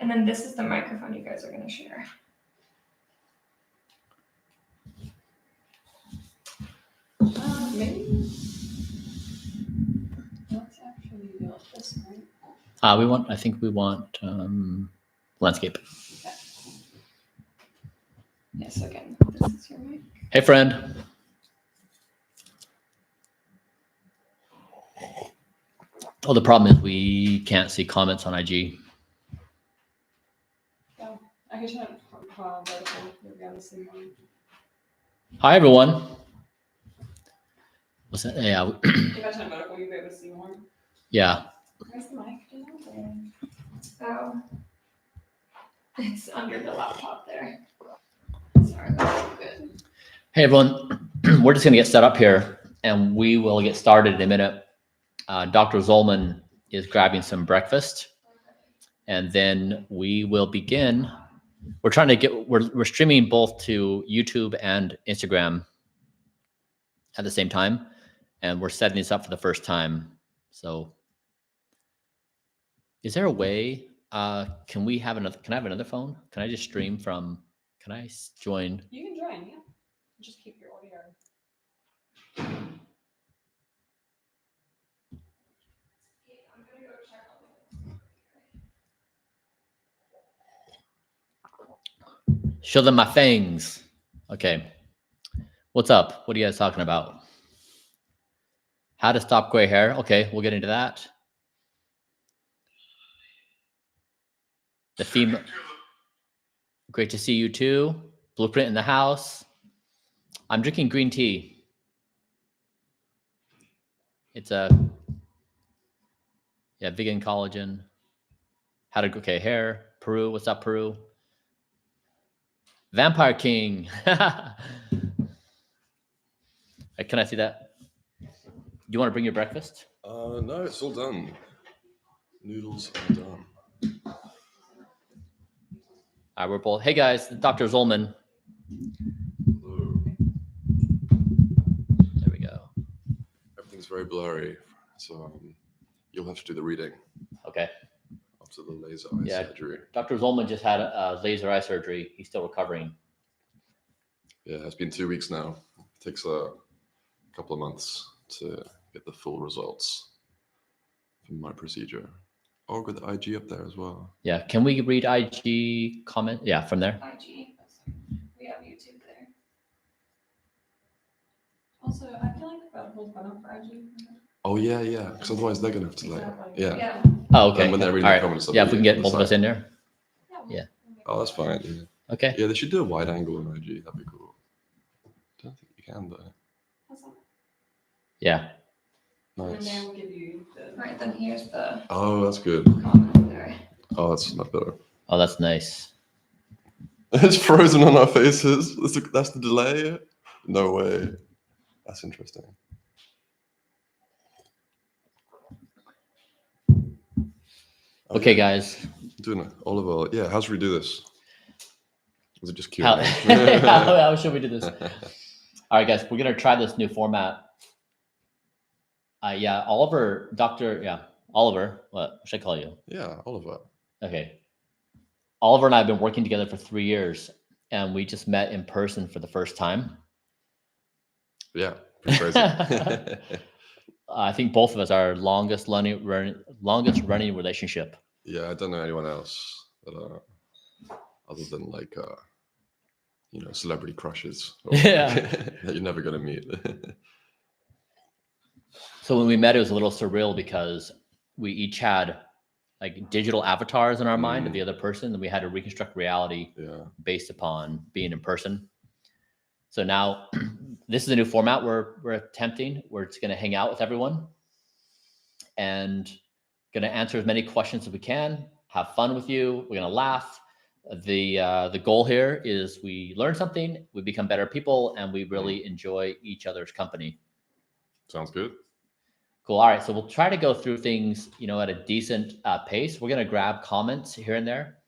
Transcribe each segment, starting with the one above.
And then this is the microphone you guys are going to share. Maybe. Let's actually do it this way. I think we want landscape. Okay. Yes, again, this is your mic. Hey, friend. Oh, the problem is we can't see comments on IG. Oh, I can turn it vertical. Maybe on the same one. Hi, everyone. What's that? Yeah. If I turn it vertical, you'll be able to see more. Yeah. Where's the mic? Do you know? Oh, it's under the laptop there. Sorry, that's good. Hey, everyone. We're just going to get set up here, and we will get started in a minute. Dr. Zolman is grabbing some breakfast, and then we will begin. We're trying to get, we're streaming both to YouTube and Instagram at the same time, and we're setting this up for the first time. So is there a way, can I have another phone? Can I just stream from, can I join? You can join, yeah. Just keep your audio. Show them my fangs. Okay. What's up? What are you guys talking about? How to stop gray hair. Okay, we'll get into that. The female. Great to see you too. Blueprint in the house. I'm drinking green tea. It's a vegan collagen. Okay, hair. Peru. What's up, Peru? Vampire King. Can I see that? Do you want to bring your breakfast? No, it's all done. Noodles are done. All right, we're both. Hey guys, Dr. Zolman. Hello. There we go. Everything's very blurry, so you'll have to do the reading Okay. after the laser eye surgery. Dr. Zolman just had a laser eye surgery. He's still recovering. Yeah, it's been 2 weeks now. It takes a couple of months to get the full results from my procedure. Oh, got the IG up there as well. Yeah, can we read IG comment? Yeah, from there. IG. We have YouTube there. Also, I feel like that holds one up for IG. Oh yeah, yeah. Because otherwise they're gonna have to Yeah. Oh, okay. And when they're reading All the right. comments, Yeah, if we can get both of us in there. Yeah. Oh, that's fine. Yeah. Okay. Yeah, they should do a wide angle in IG. That'd be cool. Don't think you can though. Yeah. And Nice. then we'll give you the. Right, then here's the Oh, that's good. comment there. Oh, that's much better. Oh, that's nice. It's frozen on our faces. That's the delay. No way. That's interesting. Okay, guys. Doing it. Oliver, yeah, how should we do this? Is it just Q&A? How should we do this? All right, guys, we're going to try this new format. Oliver, Oliver, what should I call you? Yeah, Oliver. Okay. Oliver and I have been working together for 3 years, and we just met in person for the first time. Yeah, pretty crazy. I think both of us are longest running relationship. Yeah, I don't know anyone else that other than like celebrity crushes. Yeah. That you're never gonna meet. So when we met, it was a little surreal because we each had like digital avatars in our mind of the other person, and we had to reconstruct reality based upon being in person. So now this is a new format we're attempting. We're just going to hang out with everyone and going to answer as many questions as we can, have fun with you. We're going to laugh. The goal here is we learn something, we become better people, and we really enjoy each other's company. Sounds good. Cool. All right. So we'll try to go through things, at a decent pace. We're going to grab comments here and there.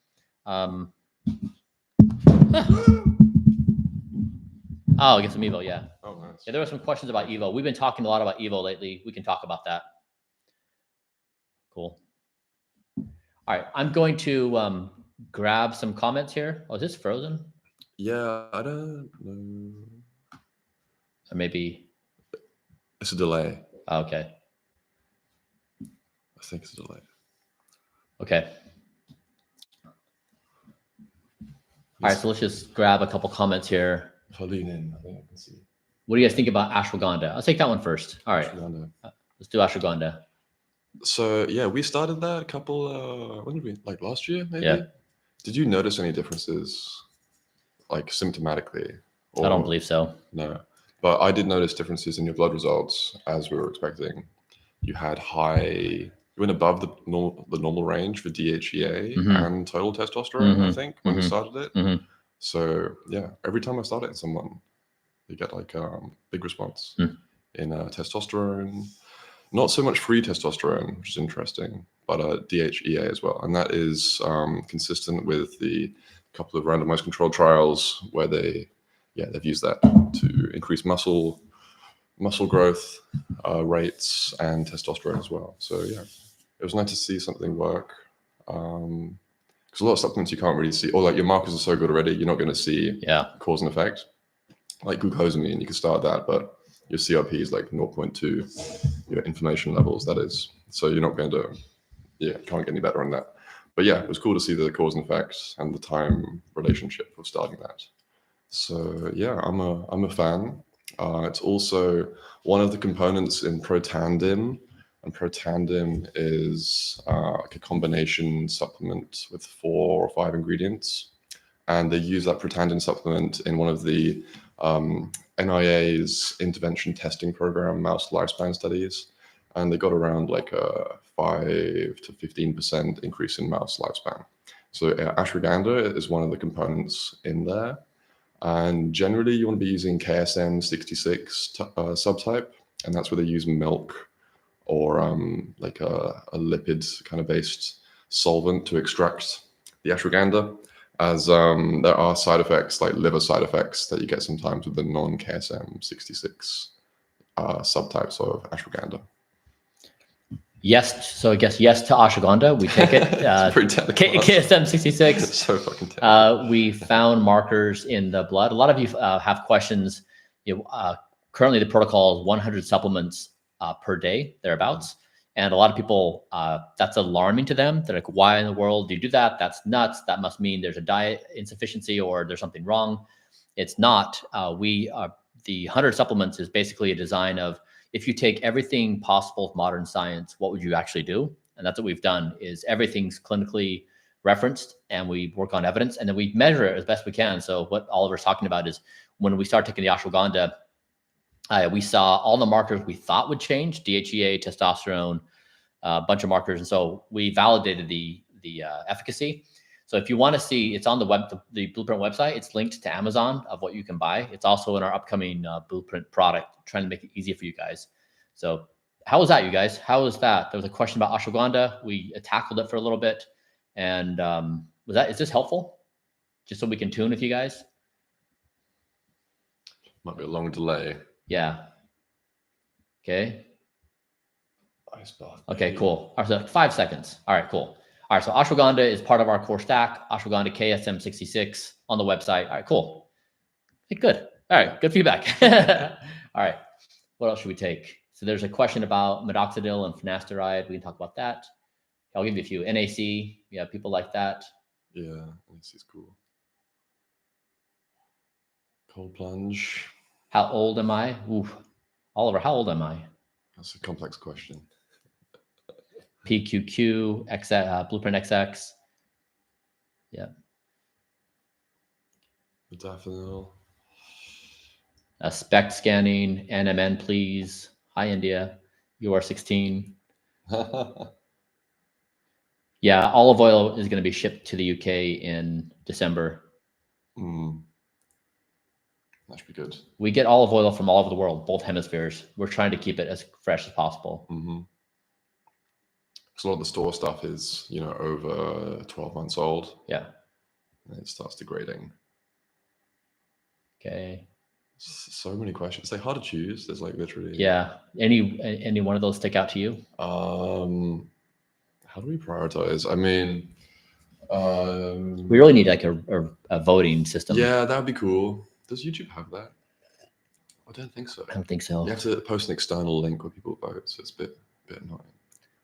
Oh, get some Evo. Yeah. Oh, nice. Yeah, there were some questions about Evo. We've been talking a lot about Evo lately. We can talk about that. Cool. All right. I'm going to grab some comments here. Oh, is this frozen? Yeah, I don't know. Or maybe, It's a delay. okay. I think it's a delay. Okay. All right, so let's just grab a couple comments here. If I lean in, I think I can see. What do you guys think about ashwagandha? I'll take that one first. All right, Ashwagandha. let's do ashwagandha. So yeah, we started that a couple. When did we? Like last year, maybe. Yeah. Did you notice any differences, like symptomatically? I don't believe so. No, but I did notice differences in your blood results as we were expecting. You had high. You went above the normal range for DHEA and total testosterone. I think when you started it. So yeah, every time I start it in someone, you get like big response in testosterone. Not so much free testosterone, which is interesting, but DHEA as well. And that is consistent with the couple of randomized controlled trials where they've used that to increase muscle growth rates and testosterone as well. So yeah, it was nice to see something work. Because a lot of supplements you can't really see, or like your markers are so good already, you're not going to see cause and effect. Like glucosamine, you can start that, but your CRP is like 0.2, your inflammation levels, that is. So you're not going to, can't get any better on that. But yeah, it was cool to see the cause and effect and the time relationship of starting that. So yeah, I'm a fan. It's also one of the components in Protandim, and Protandim is like a combination supplement with 4 or 5 ingredients. And they use that Protandim supplement in one of the NIA's intervention testing program, mouse lifespan studies. And they got around like a 5 to 15% increase in mouse lifespan. So ashwagandha is one of the components in there. And generally you want to be using KSM 66 subtype, and that's where they use milk or like a lipid kind of based solvent to extract the ashwagandha, as there are side effects like liver side effects that you get sometimes with the non-KSM 66 subtypes of ashwagandha. Yes, so I guess yes to ashwagandha. We take it. It's pretty technical. KSM 66. It's so fucking technical. We found markers in the blood. A lot of you have questions. Currently, the protocol is 100 supplements per day, thereabouts. And a lot of people, that's alarming to them. They're like, why in the world do you do that? That's nuts. That must mean there's a diet insufficiency or there's something wrong. It's not. The 100 supplements is basically a design of, if you take everything possible with modern science, what would you actually do? And that's what we've done, is everything's clinically referenced and we work on evidence and then we measure it as best we can. So what Oliver's talking about is when we start taking the ashwagandha, we saw all the markers we thought would change: DHEA, testosterone, a bunch of markers. And so we validated the efficacy. So if you want to see, it's on the Blueprint website. It's linked to Amazon of what you can buy. It's also in our upcoming Blueprint product, trying to make it easy for you guys. So how was that, you guys? How was that? There was a question about ashwagandha. We tackled it for a little bit. And is this helpful? Just so we can tune with you guys? Might be a long delay. Yeah. Okay. iSpot. Okay, cool. All right, so 5 seconds. All right, cool. All right, so ashwagandha is part of our core stack. Ashwagandha KSM 66 on the website. All right, cool. Okay, good. All right, good feedback. All right, what else should we take? So there's a question about minoxidil and finasteride. We can talk about that. I'll give you a few. NAC, yeah, people like that. Yeah, NAC is cool. Cold plunge. How old am I? Ooh, Oliver, how old am I? That's a complex question. PQQ, Blueprint XX. Yeah. Modafinil. SPECT scanning, NMN, please. Hi, India. UR16. Yeah, olive oil is going to be shipped to the UK in December. That should be good. We get olive oil from all over the world, both hemispheres. We're trying to keep it as fresh as possible. Because a lot of the store stuff is, over 12 months old. Yeah. And it starts degrading. Okay. So many questions. It's like hard to choose. There's like literally. Yeah. Any one of those stick out to you? How do we prioritize? I mean, We really need like a voting system. Yeah, that would be cool. Does YouTube have that? I don't think so. I don't think so. You have to post an external link where people vote, so it's a bit annoying.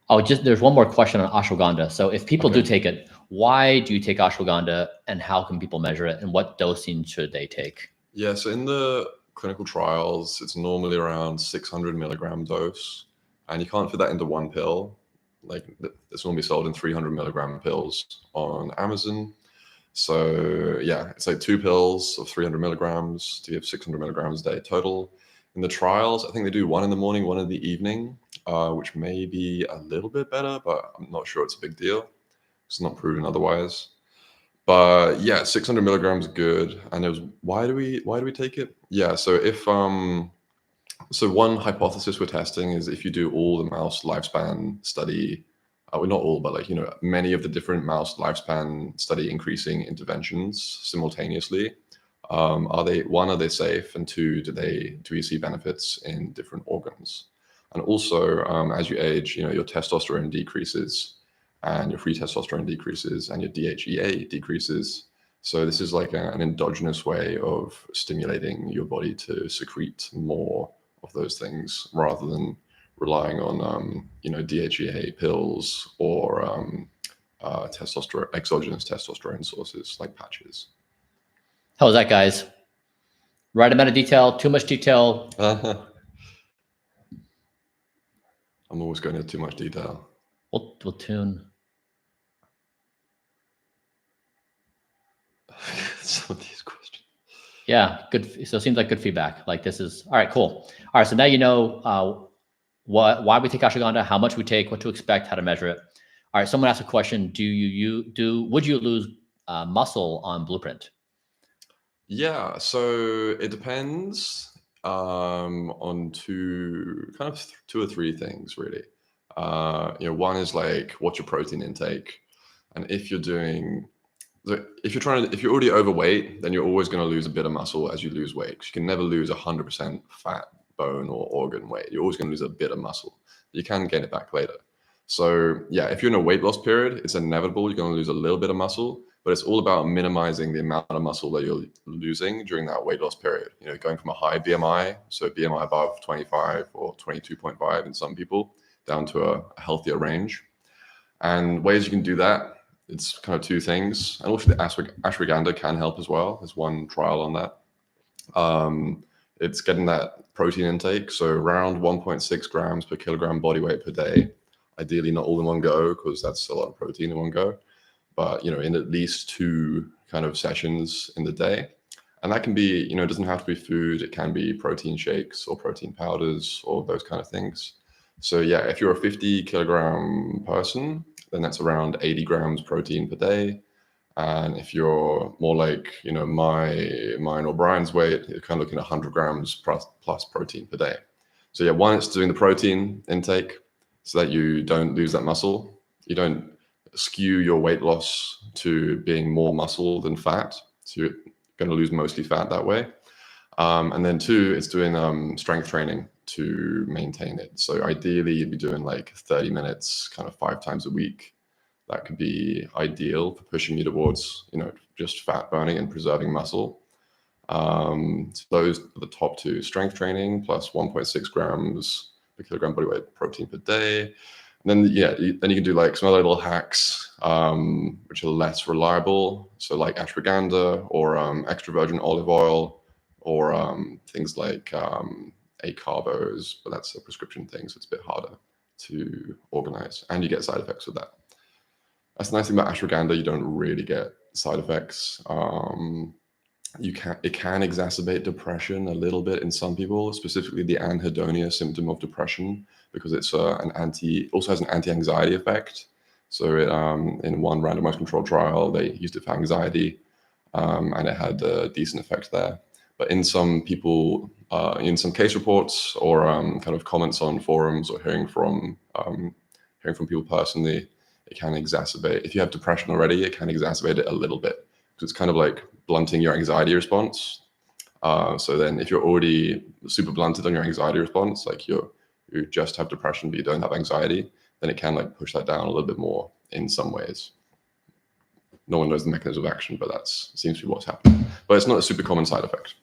Oh, there's one more question on ashwagandha. So if people do Okay. take it, why do you take ashwagandha, and how can people measure it, and what dosing should they take? Yeah, so in the clinical trials, it's normally around 600 milligram dose, and you can't fit that into one pill. Like it's normally sold in 300 milligram pills on Amazon. So yeah, it's like 2 pills of 300 milligrams to give 600 milligrams a day total. In the trials, I think they do 1 in the morning, 1 in the evening, which may be a little bit better, but I'm not sure it's a big deal. It's not proven otherwise. But yeah, 600 milligrams good. And it was why do we take it? Yeah, so if so one hypothesis we're testing is if you do all the mouse lifespan study, well, not all, but like, you know, many of the different mouse lifespan study increasing interventions simultaneously, are they safe, and 2, do you see benefits in different organs? And also, as you age, you know, your testosterone decreases, and your free testosterone decreases, and your DHEA decreases. So this is like an endogenous way of stimulating your body to secrete more of those things, rather than relying on you know, DHEA pills or exogenous testosterone sources like patches. How was that, guys? Right amount of detail, too much detail? I'm always going into too much detail. We'll tune. Some of these questions. Yeah, good. So it seems like good feedback. Like this is all right. Cool. All right. So now you know why we take ashwagandha, how much we take, what to expect, how to measure it. All right. Someone asked a question. Would you lose muscle on Blueprint? Yeah, so it depends on two or three things really. You know, one is like what's your protein intake, and if you're already overweight, then you're always going to lose a bit of muscle as you lose weight. 'Cause you can never lose 100% fat, bone, or organ weight. You're always going to lose a bit of muscle. You can gain it back later. So yeah, if you're in a weight loss period, it's inevitable you're going to lose a little bit of muscle, but it's all about minimizing the amount of muscle that you're losing during that weight loss period. You know, going from a high BMI, so BMI above 25 or 22.5 in some people, down to a healthier range. And ways you can do that, it's kind of 2 things. And also the ashwagandha can help as well. There's one trial on that. It's getting that protein intake, so around 1.6 grams per kilogram body weight per day. Ideally not all in one go, because that's a lot of protein in one go, but you know, in at least 2 kind of sessions in the day. And that can be, you know, it doesn't have to be food. It can be protein shakes or protein powders or those kind of things. So yeah, if you're a 50 kilogram person, then that's around 80 grams protein per day. And if you're more like, you know, mine or Bryan's weight, you're kind of looking at 100 grams plus protein per day. So yeah, one, it's doing the protein intake so that you don't lose that muscle. You don't skew your weight loss to being more muscle than fat. So you're going to lose mostly fat that way. And then 2, it's doing strength training to maintain it. So ideally, you'd be doing like 30 minutes, kind of 5 times a week. That could be ideal for pushing you towards, you know, just fat burning and preserving muscle. So those are the top 2: strength training plus 1.6 grams per kilogram body weight protein per day. And then then you can do like some other little hacks, which are less reliable. So like ashwagandha or extra virgin olive oil, or things like acarbos, but that's a prescription thing, so it's a bit harder to organize, and you get side effects with that. That's the nice thing about ashwagandha. You don't really get side effects. It can exacerbate depression a little bit in some people, specifically the anhedonia symptom of depression, because it's also has an anti-anxiety effect. So it, in one randomized controlled trial, they used it for anxiety, and it had a decent effect there. But in some people, in some case reports or kind of comments on forums or hearing from people personally, it can exacerbate. If you have depression already, it can exacerbate it a little bit, because it's kind of like blunting your anxiety response. So then if you're already super blunted on your anxiety response, like you just have depression but you don't have anxiety, then it can like push that down a little bit more in some ways. No one knows the mechanism of action, but that seems to be what's happening. But it's not a super common side effect.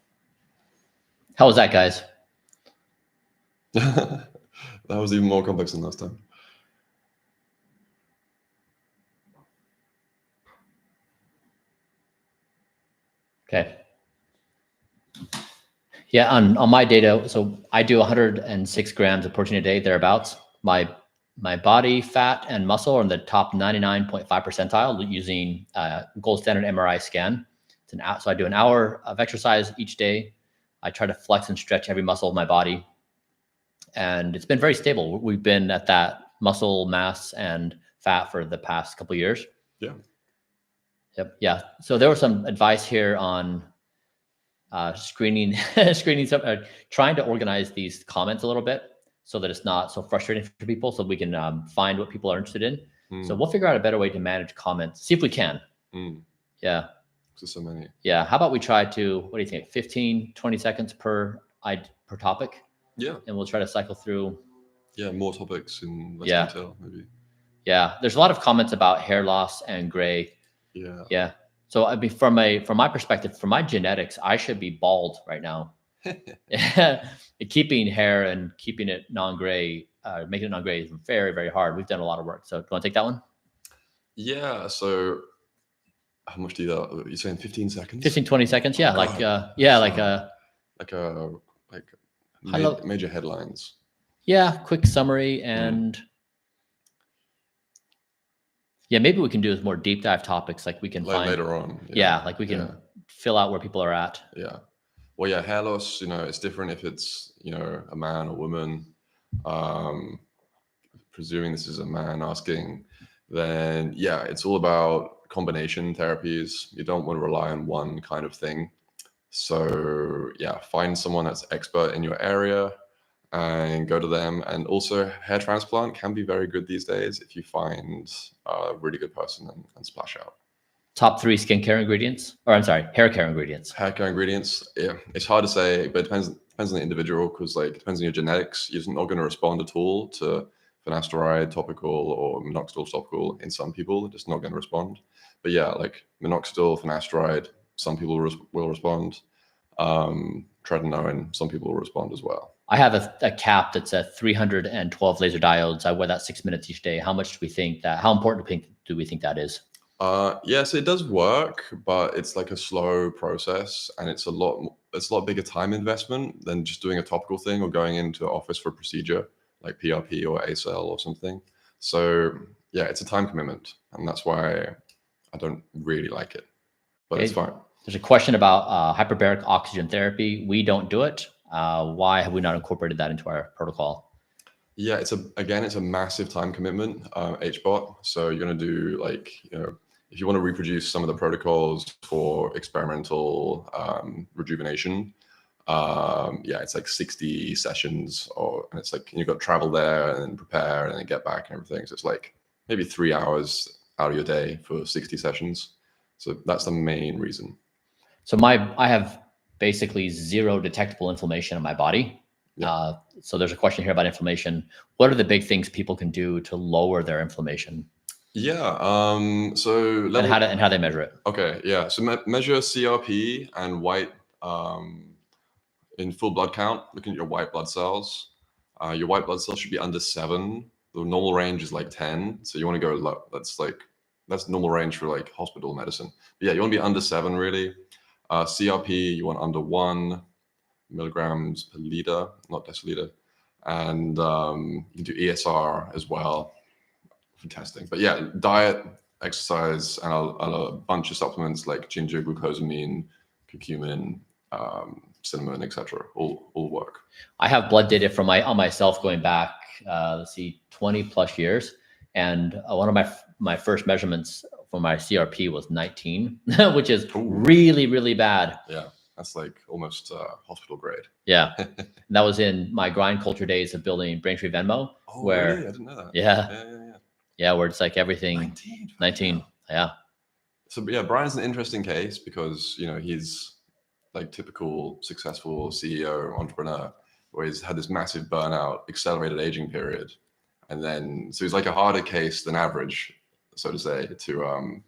How was that, guys? That was even more complex than last time. Okay. Yeah, on my data, so I do 106 grams of protein a day, thereabouts. My body fat and muscle are in the top 99.5 percentile using gold standard MRI scan. So I do an hour of exercise each day. I try to flex and stretch every muscle of my body. And it's been very stable. We've been at that muscle mass and fat for the past couple of years. Yeah. Yep. Yeah. So there was some advice here on screening, trying to organize these comments a little bit so that it's not so frustrating for people, so we can find what people are interested in. So we'll figure out a better way to manage comments. See if we can. Yeah. So many. Yeah. How about we try to, what do you think? 15, 20 seconds per topic. Yeah. And we'll try to cycle through. Yeah. More topics in less detail, maybe. Yeah. There's a lot of comments about hair loss and gray. Yeah. Yeah. So I mean, from my perspective, from my genetics, I should be bald right now. Keeping hair and keeping it non-gray, making it non-gray is very, very hard. We've done a lot of work. So do you want to take that one? Yeah. So how much do you, you're saying 15 seconds? 15, 20 seconds. Yeah. Major headlines. Yeah. Quick summary and yeah, maybe we can do more deep dive topics. Like we can find later on. Yeah. Like we can fill out where people are at. Yeah. Well, yeah, hair loss, it's different if it's, a man or woman. Presuming this is a man asking, then yeah, it's all about combination therapies. You don't want to rely on one kind of thing. So yeah, find someone that's expert in your area and go to them. And also hair transplant can be very good these days if you find a really good person and splash out. Top 3 skincare ingredients, or I'm sorry, hair care ingredients. Hair care ingredients, yeah, it's hard to say, but it depends on the individual, because it depends on your genetics. You're not going to respond at all to finasteride topical or minoxidil topical. In some people, it's just not going to respond. But yeah, like minoxidil, finasteride, some people will respond. Tretinoin, some people will respond as well. I have a cap that's at 312 laser diodes. I wear that 6 minutes each day. How much do we think that? How important do we think that is? Yes, it does work, but it's like a slow process, and it's a lot bigger time investment than just doing a topical thing or going into an office for a procedure like PRP or ACell or something. So yeah, it's a time commitment, and that's why I don't really like it, but it's fine. There's a question about hyperbaric oxygen therapy. We don't do it. Why have we not incorporated that into our protocol? Yeah, it's a massive time commitment, HBOT. So you're going to do if you want to reproduce some of the protocols for experimental rejuvenation, it's like 60 sessions, and it's like you've got to travel there and prepare and then get back and everything. So it's like maybe 3 hours out of your day for 60 sessions. So that's the main reason. So I have basically 0 detectable inflammation in my body. Yeah. So there's a question here about inflammation. What are the big things people can do to lower their inflammation? Yeah. So how they measure it? Okay. Yeah. So measure CRP and white in full blood count. Looking at your white blood cells. Your white blood cells should be under 7. The normal range is like 10. So you want to go low. That's normal range for like hospital medicine. But yeah, you want to be under 7 really. CRP you want under 1 milligrams per liter, not deciliter. And you can do ESR as well for testing. But yeah, diet, exercise, and a bunch of supplements like ginger, glucosamine, curcumin, cinnamon, etc. All work. I have blood data from on myself going back, 20 plus years. And one of my first measurements for my CRP was 19, which is really, really bad. Yeah. That's like almost hospital grade. Yeah. That was in my grind culture days of building Braintree Venmo. Oh, where, really? I didn't know that. Yeah. Yeah, where it's like everything. 19. Yeah. So yeah, Bryan's an interesting case because, he's like typical successful CEO, entrepreneur, where he's had this massive burnout, accelerated aging period. And then, so he's like a harder case than average, so to say, to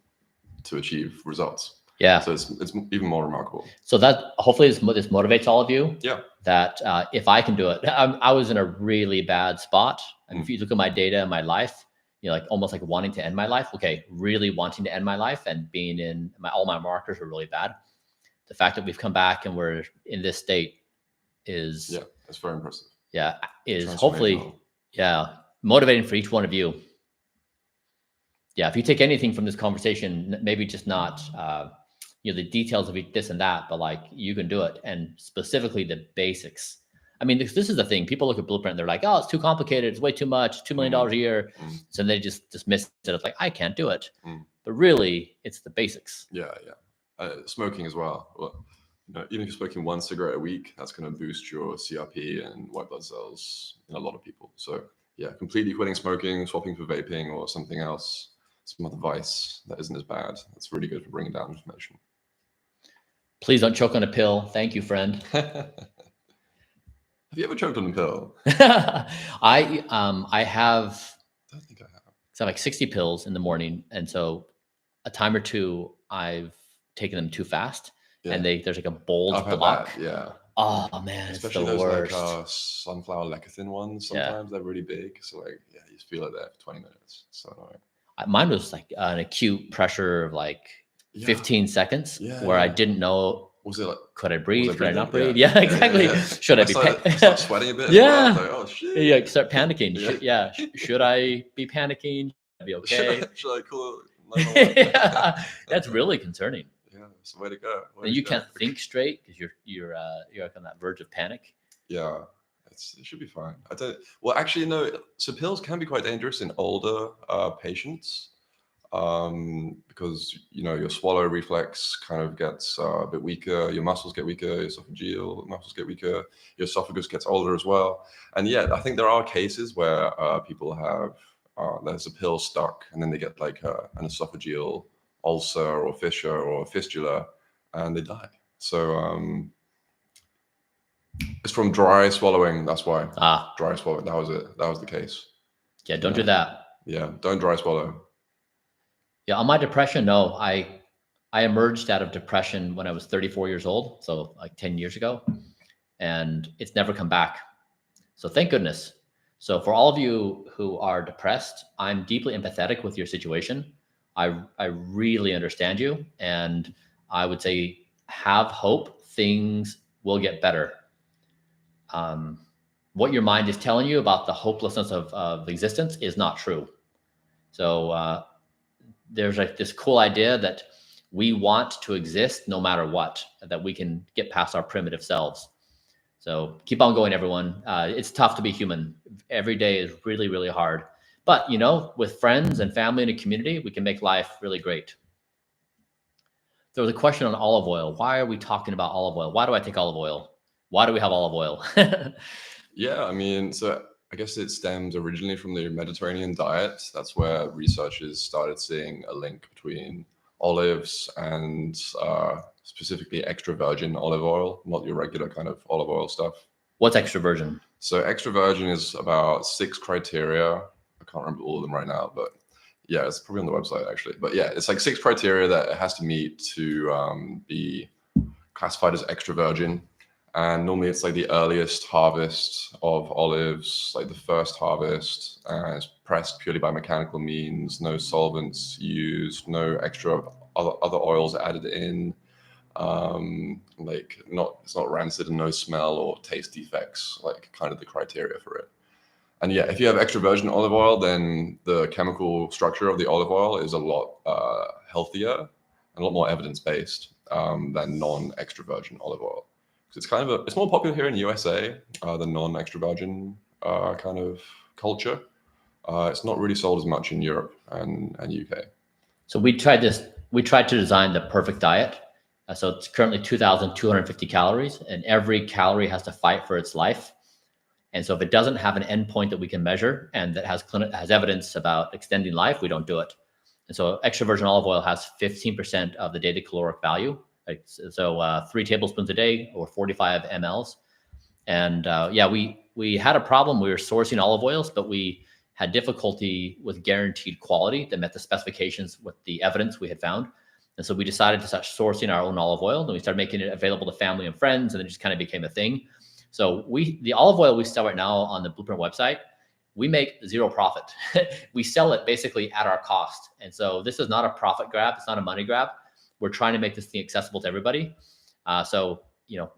to achieve results. Yeah. So it's even more remarkable. So that hopefully this motivates all of you. Yeah. That if I can do it, I was in a really bad spot. And if you look at my data and my life, like almost like wanting to end my life. Okay, really wanting to end my life and being in all my markers were really bad. The fact that we've come back and we're in this state is it's very impressive. Yeah, is hopefully motivating for each one of you. Yeah, if you take anything from this conversation, maybe just not the details of this and that, but like you can do it, and specifically the basics. I mean, this is the thing. People look at Blueprint, they're like, oh, it's too complicated. It's way too much, $2 million a year. So they just dismiss it. It's like, I can't do it. But really, it's the basics. Yeah. Smoking as well. Well, even if you're smoking 1 cigarette a week, that's going to boost your CRP and white blood cells in a lot of people. So yeah, completely quitting smoking, swapping for vaping or something else, some other vice that isn't as bad. That's really good for bringing down inflammation. Please don't choke on a pill. Thank you, friend. Have you ever choked on a pill? I have. I don't think I have. So I have like 60 pills in the morning, and so a time or two I've taken them too fast, and there's like a bulge block. Yeah. Oh man, especially it's the those worst. like sunflower lecithin ones. Sometimes they're really big, so like you just feel it there for 20 minutes. It's so annoying. Mine was like an acute pressure of like 15 seconds, where I didn't know. Was it like, could I breathe? Could I not breathe? Yeah, exactly. Should I be start sweating a bit? Yeah. Like, oh shit. Yeah, start panicking. Should I be panicking? Should I be okay? Should I call it? That's really concerning. Yeah, it's the way to go. And you can't think straight because you're on that verge of panic. Yeah, it should be fine. Well, actually, no. So pills can be quite dangerous in older patients. Because your swallow reflex kind of gets a bit weaker, your muscles get weaker, your esophageal muscles get weaker, your esophagus gets older as well. And I think there are cases where people have there's a pill stuck and then they get like an esophageal ulcer or fissure or fistula and they die. So it's from dry swallowing. That's why. Dry swallowing. That was it. That was the case. Yeah, don't do that. Yeah, don't dry swallow. Yeah, on my depression, no, I emerged out of depression when I was 34 years old, so like 10 years ago, and it's never come back. So thank goodness. So for all of you who are depressed, I'm deeply empathetic with your situation. I really understand you, and I would say have hope. Things will get better. What your mind is telling you about the hopelessness of existence is not true. So there's like this cool idea that we want to exist no matter what, that we can get past our primitive selves. So keep on going, everyone. It's tough to be human. Every day is really, really hard. But, with friends and family and a community, we can make life really great. There was a question on olive oil. Why are we talking about olive oil? Why do I take olive oil? Why do we have olive oil? Yeah, I mean, so I guess it stems originally from the Mediterranean diet. That's where researchers started seeing a link between olives and specifically extra virgin olive oil, not your regular kind of olive oil stuff. What's extra virgin? So extra virgin is about 6 criteria. I can't remember all of them right now, but yeah, it's probably on the website actually. But yeah, it's like 6 criteria that it has to meet to be classified as extra virgin. And normally it's like the earliest harvest of olives, like the first harvest, and it's pressed purely by mechanical means, no solvents used, no extra other oils added in, it's not rancid and no smell or taste defects, like kind of the criteria for it. And yeah, if you have extra virgin olive oil, then the chemical structure of the olive oil is a lot healthier and a lot more evidence-based than non-extra virgin olive oil. It's it's more popular here in USA, the non-extra virgin kind of culture. It's not really sold as much in Europe and UK. So we tried to design the perfect diet. So it's currently 2,250 calories, and every calorie has to fight for its life. And so if it doesn't have an endpoint that we can measure and that has evidence about extending life, we don't do it. And so extra virgin olive oil has 15% of the daily caloric value. So 3 tablespoons a day or 45 mLs. And we had a problem. We were sourcing olive oils, but we had difficulty with guaranteed quality that met the specifications with the evidence we had found. And so we decided to start sourcing our own olive oil, and we started making it available to family and friends, and it just kind of became a thing. So the olive oil we sell right now on the Blueprint website, we make zero profit. We sell it basically at our cost. And so this is not a profit grab. It's not a money grab. We're trying to make this thing accessible to everybody. So,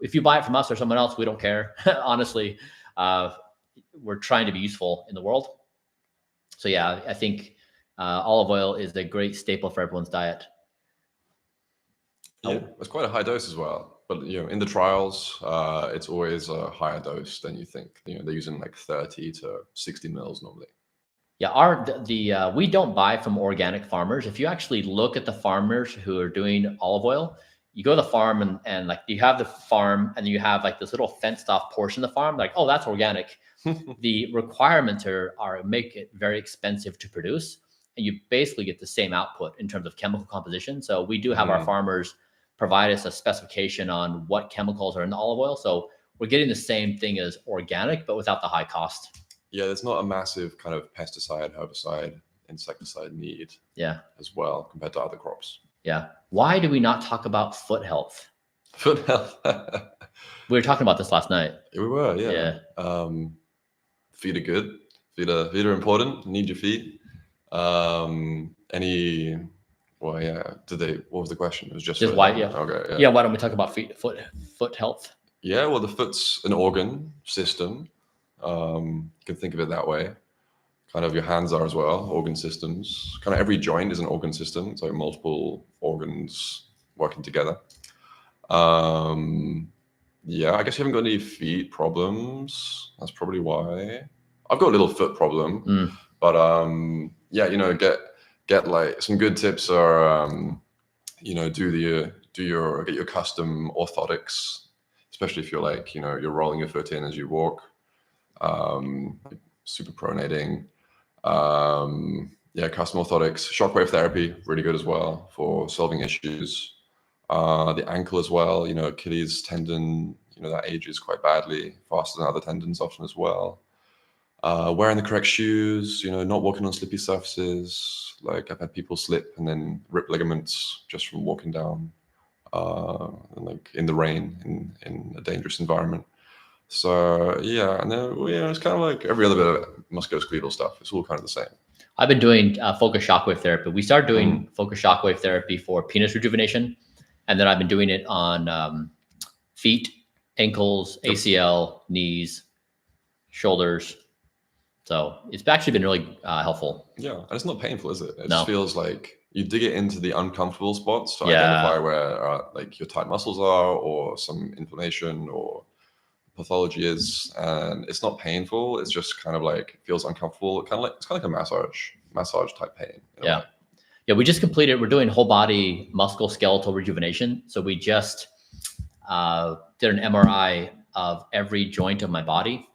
if you buy it from us or someone else, we don't care. Honestly, we're trying to be useful in the world. So yeah, I think olive oil is a great staple for everyone's diet. Yeah, it's quite a high dose as well. But in the trials, it's always a higher dose than you think. They're using like 30 to 60 mils normally. Yeah, we don't buy from organic farmers. If you actually look at the farmers who are doing olive oil, you go to the farm and like you have the farm and you have like this little fenced off portion of the farm, like, oh, that's organic. The requirements are make it very expensive to produce, and you basically get the same output in terms of chemical composition. So we do have our farmers provide us a specification on what chemicals are in the olive oil. So we're getting the same thing as organic, but without the high cost. Yeah, there's not a massive kind of pesticide, herbicide, insecticide need. Yeah. As well compared to other crops. Yeah. Why do we not talk about foot health? Foot health. We were talking about this last night. Yeah, we were, yeah. Feet are good. Feet are important. Need your feet. What was the question? It was just why, yeah. Okay, yeah. Yeah, why don't we talk about foot health? Yeah, well, the foot's an organ system. You can think of it that way. Kind of your hands are as well, organ systems. Kind of every joint is an organ system. It's like multiple organs working together. Yeah, I guess you haven't got any feet problems. That's probably why. I've got a little foot problem, but yeah, get like some good tips are, get your custom orthotics, especially if you're like, you're rolling your foot in as you walk, super pronating. Custom orthotics, shockwave therapy, really good as well for solving issues. The ankle as well, Achilles tendon, that ages quite badly, faster than other tendons often as well. Wearing the correct shoes, not walking on slippy surfaces. Like I've had people slip and then rip ligaments just from walking down, like in the rain in a dangerous environment. So yeah, and then it's kind of like every other bit of musculoskeletal stuff. It's all kind of the same. I've been doing focused shockwave therapy. We started doing focused shockwave therapy for penis rejuvenation, and then I've been doing it on feet, ankles, ACL, knees, shoulders. So it's actually been really helpful. Yeah, and it's not painful, is it? It just feels like you dig it into the uncomfortable spots to identify where like your tight muscles are, or some inflammation or pathology is, and it's not painful. It's just kind of like feels uncomfortable. It's kind of like a massage type pain. Yeah. Yeah. We just completed, we're doing whole body musculoskeletal rejuvenation. So we just did an MRI of every joint of my body,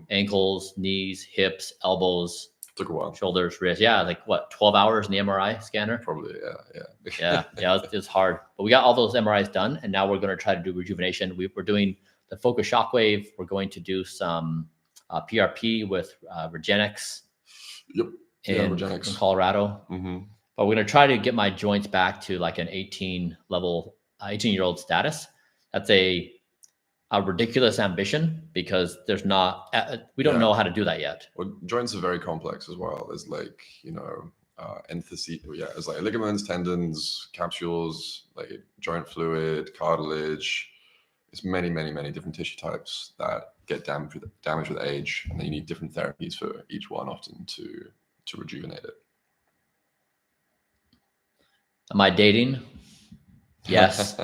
ankles, knees, hips, elbows. Took a while. Shoulders, wrists. Yeah. Like 12 hours in the MRI scanner? Probably. Yeah. It's hard, but we got all those MRIs done, and now we're going to try to do rejuvenation. We're doing the focus shockwave. We're going to do some PRP with Regenex. Yep. In Colorado. But we're going to try to get my joints back to like an 18-year-old status. That's a ridiculous ambition, because we don't know how to do that yet. Well, joints are very complex as well. There's like, it's like ligaments, tendons, capsules, like joint fluid, cartilage. It's many, many, many different tissue types that get damaged with age, and then you need different therapies for each one often to rejuvenate it. Am I dating? Yes.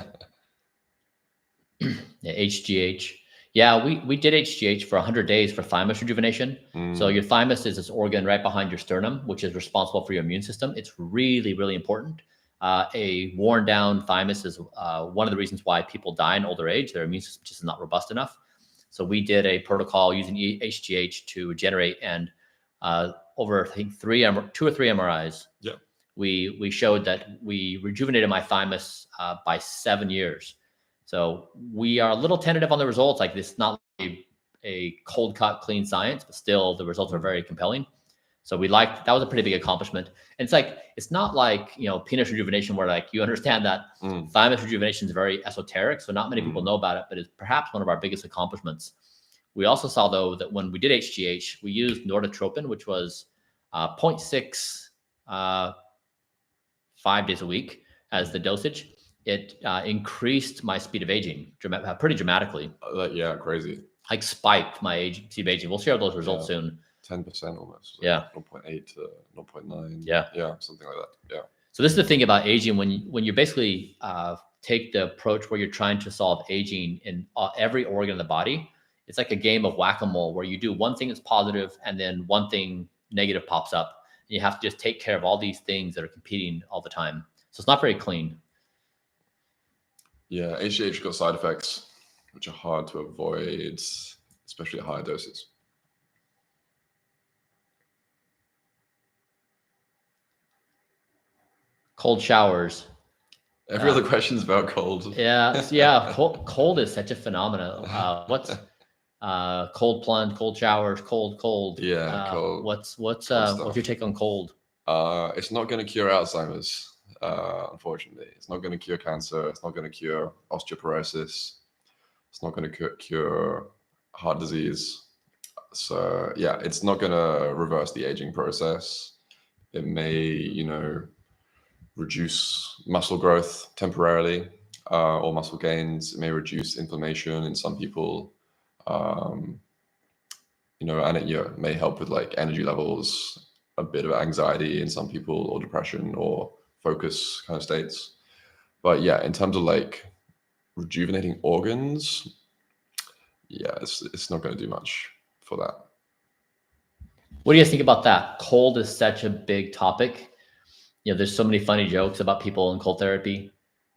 Yeah, HGH. Yeah, we did HGH for 100 days for thymus rejuvenation. So your thymus is this organ right behind your sternum, which is responsible for your immune system. It's really, really important. A worn down thymus is one of the reasons why people die in older age. Their immune system just is not robust enough. So we did a protocol using HGH to regenerate, and over I think 2 or 3 MRIs, we showed that we rejuvenated my thymus by 7 years. So we are a little tentative on the results. Like, this is not a cold cut clean science, but still the results are very compelling. So that was a pretty big accomplishment. And it's like, it's not like, penis rejuvenation where like you understand that thymus rejuvenation is very esoteric. So not many people know about it, but it's perhaps one of our biggest accomplishments. We also saw though that when we did HGH, we used nortotropin, which was 0.6 5 days a week as the dosage. It increased my speed of aging pretty dramatically. Yeah, crazy. Like spiked my speed of aging. We'll share those results soon. 10% almost. Yeah. 0.8 to 0.9. Yeah. Yeah, something like that. Yeah. So this is the thing about aging. When you basically take the approach where you're trying to solve aging in every organ of the body, it's like a game of whack-a-mole where you do one thing that's positive and then one thing negative pops up. And you have to just take care of all these things that are competing all the time. So it's not very clean. Yeah, HGH got side effects, which are hard to avoid, especially at higher doses. Cold showers. Every other question is about cold. Yeah. Cold is such a phenomenon. What's cold plunge, cold showers, cold? Yeah, cold. What's your take on cold? It's not going to cure Alzheimer's. Unfortunately, it's not going to cure cancer. It's not going to cure osteoporosis. It's not going to cure heart disease. So yeah, it's not going to reverse the aging process. It may, reduce muscle growth temporarily or muscle gains. It may reduce inflammation in some people, and it may help with like energy levels, a bit of anxiety in some people, or depression or focus kind of states. But yeah, in terms of like rejuvenating organs, yeah, it's not going to do much for that. What do you guys think about that? Cold is such a big topic. There's so many funny jokes about people in cold therapy.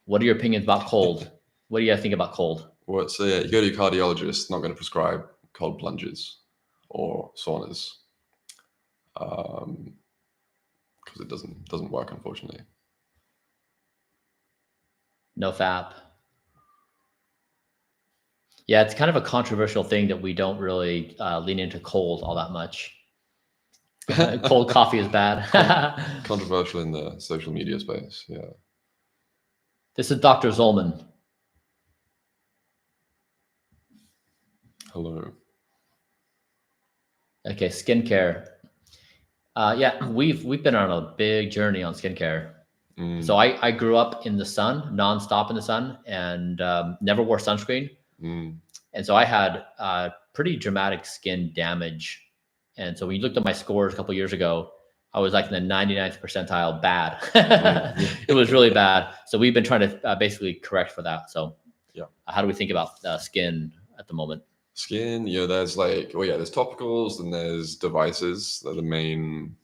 What are your opinions about cold? What do you guys think about cold? Well, so yeah, you go to your cardiologist, not going to prescribe cold plunges or saunas, because it doesn't work, unfortunately. No FAP. Yeah, it's kind of a controversial thing that we don't really lean into cold all that much. Cold coffee is bad. Controversial in the social media space. Yeah. This is Dr. Zolman. Hello. Okay, skincare. Yeah, we've been on a big journey on skincare. So I grew up in the sun, nonstop in the sun, and never wore sunscreen. And so I had pretty dramatic skin damage. And so when you looked at my scores a couple of years ago, I was like in the 99th percentile bad. It was really bad. So we've been trying to basically correct for that. So yeah, how do we think about skin at the moment? Skin, there's there's topicals and there's devices. They're the main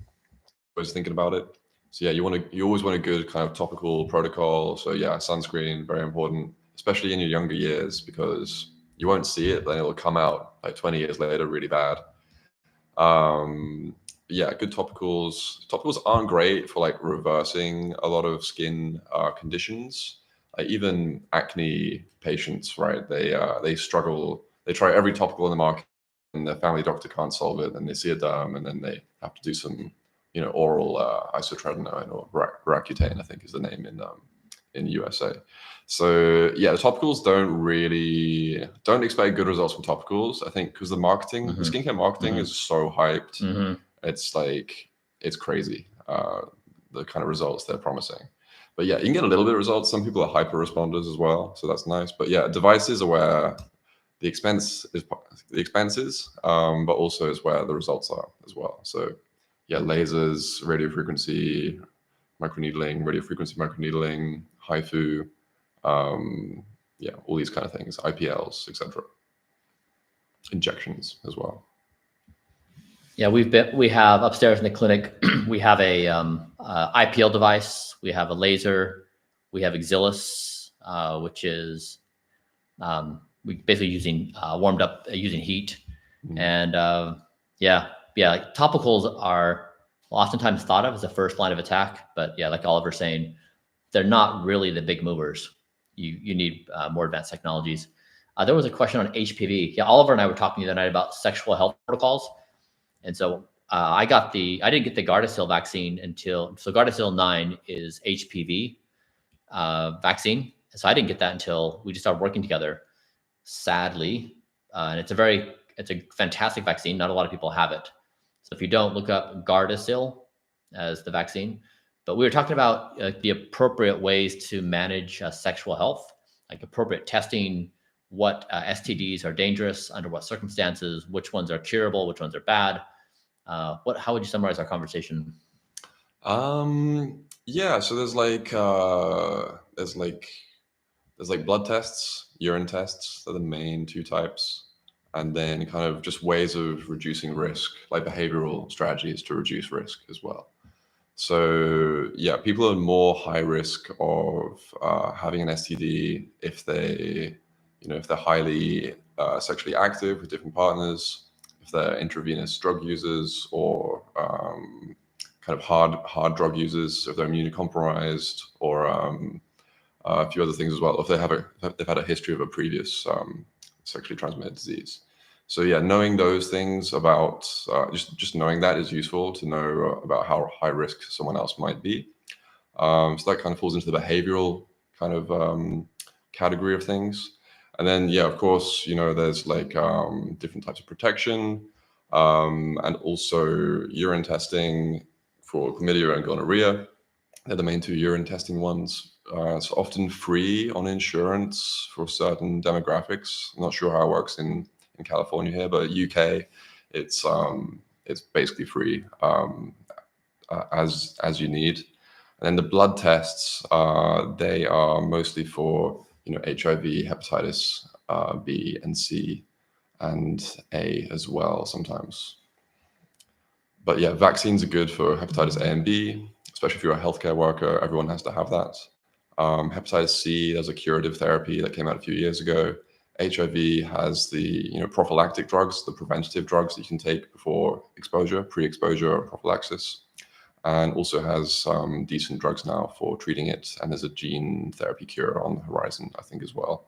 ways of thinking about it. So yeah, you always want a good kind of topical protocol. So yeah, sunscreen, very important, especially in your younger years, because you won't see it, then it'll come out like 20 years later really bad. Yeah, good topicals. Topicals aren't great for like reversing a lot of skin conditions. Even acne patients, right? They struggle. They try every topical in the market, and their family doctor can't solve it. And they see a derm, and then they have to do some, oral isotretinoin or Roaccutane, I think is the name in the USA. So yeah, the topicals don't expect good results from topicals. I think because the marketing, the skincare marketing is so hyped. It's like, it's crazy, the kind of results they're promising. But yeah, you can get a little bit of results. Some people are hyper responders as well, so that's nice. But yeah, devices are where the expenses, but also is where the results are as well. So yeah, lasers, radiofrequency microneedling, HIFU, yeah, all these kind of things, IPLs, etc. Injections as well. Yeah, we have upstairs in the clinic, we have a IPL device, we have a laser, we have Exilus, which is we basically using warmed up using heat, and yeah, like topicals are oftentimes thought of as the first line of attack, but yeah, like Oliver's saying, they're not really the big movers. You need more advanced technologies. There was a question on HPV. Yeah, Oliver and I were talking the other night about sexual health protocols. And so I didn't get the Gardasil vaccine so Gardasil 9 is HPV vaccine. So I didn't get that until we just started working together, sadly. And it's a fantastic vaccine. Not a lot of people have it. So if you don't, look up Gardasil as the vaccine. But we were talking about the appropriate ways to manage sexual health, like appropriate testing, what STDs are dangerous, under what circumstances, which ones are curable, which ones are bad. How would you summarize our conversation? Yeah, so there's like blood tests, urine tests. They're the main two types. And then kind of just ways of reducing risk, like behavioral strategies to reduce risk as well. So yeah, people are more high risk of having an STD if they're highly sexually active with different partners, if they're intravenous drug users, or kind of hard drug users, if they're immunocompromised, or a few other things as well, if they've had a history of a previous sexually transmitted disease. So yeah, knowing those things about just knowing that is useful to know about how high risk someone else might be. So that kind of falls into the behavioral kind of category of things. And then yeah, of course, there's like different types of protection, and also urine testing for chlamydia and gonorrhea. They're the main two urine testing ones. It's often free on insurance for certain demographics. I'm not sure how it works in California here, but UK, it's basically free as you need. And then the blood tests, they are mostly for HIV, hepatitis B and C, and A as well sometimes. But yeah, vaccines are good for hepatitis A and B, especially if you're a healthcare worker. Everyone has to have that. Hepatitis C, there's a curative therapy that came out a few years ago. HIV has the prophylactic drugs, the preventative drugs that you can take before exposure, pre-exposure or prophylaxis, and also has decent drugs now for treating it. And there's a gene therapy cure on the horizon, I think, as well.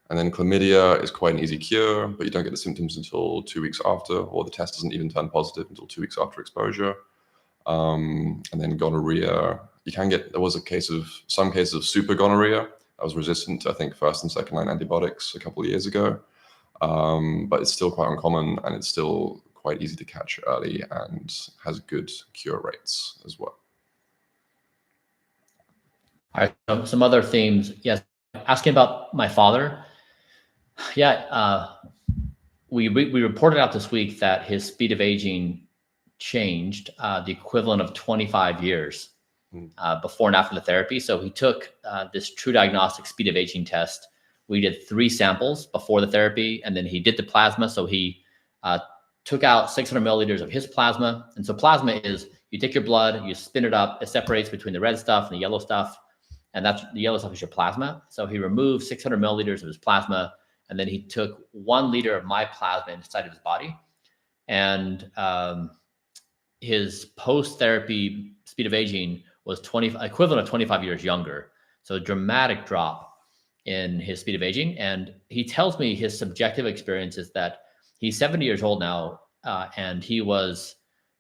And then chlamydia is quite an easy cure, but you don't get the symptoms until 2 weeks after, or the test doesn't even turn positive until 2 weeks after exposure. And then gonorrhea, there was some cases of super gonorrhea. I was resistant to, I think, first and second line antibiotics a couple of years ago. But it's still quite uncommon, and it's still quite easy to catch early and has good cure rates as well. All right, so some other themes. Yes, asking about my father. Yeah, we reported out this week that his speed of aging changed the equivalent of 25 years before and after the therapy. So he took this True Diagnostic speed of aging test. We did 3 samples before the therapy, and then he did the plasma. So he took out 600 milliliters of his plasma. And so plasma is, you take your blood, you spin it up, it separates between the red stuff and the yellow stuff. And the yellow stuff is your plasma. So he removed 600 milliliters of his plasma, and then he took 1 liter of my plasma inside of his body. And his post-therapy speed of aging was equivalent of 25 years younger. So a dramatic drop in his speed of aging. And he tells me his subjective experience is that he's 70 years old now, and he was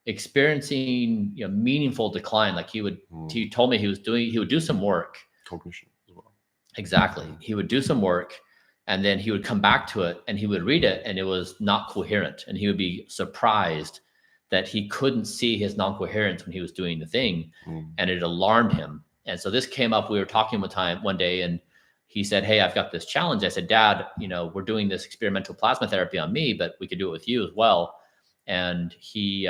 experiencing meaningful decline. Like he told me he would do some work. Cognition as well. Exactly. He would do some work, and then he would come back to it and he would read it, and it was not coherent. And he would be surprised that he couldn't see his non-coherence when he was doing the thing. And it alarmed him. And so this came up, we were talking one day, and he said, "Hey, I've got this challenge." I said, "Dad, we're doing this experimental plasma therapy on me, but we could do it with you as well." And he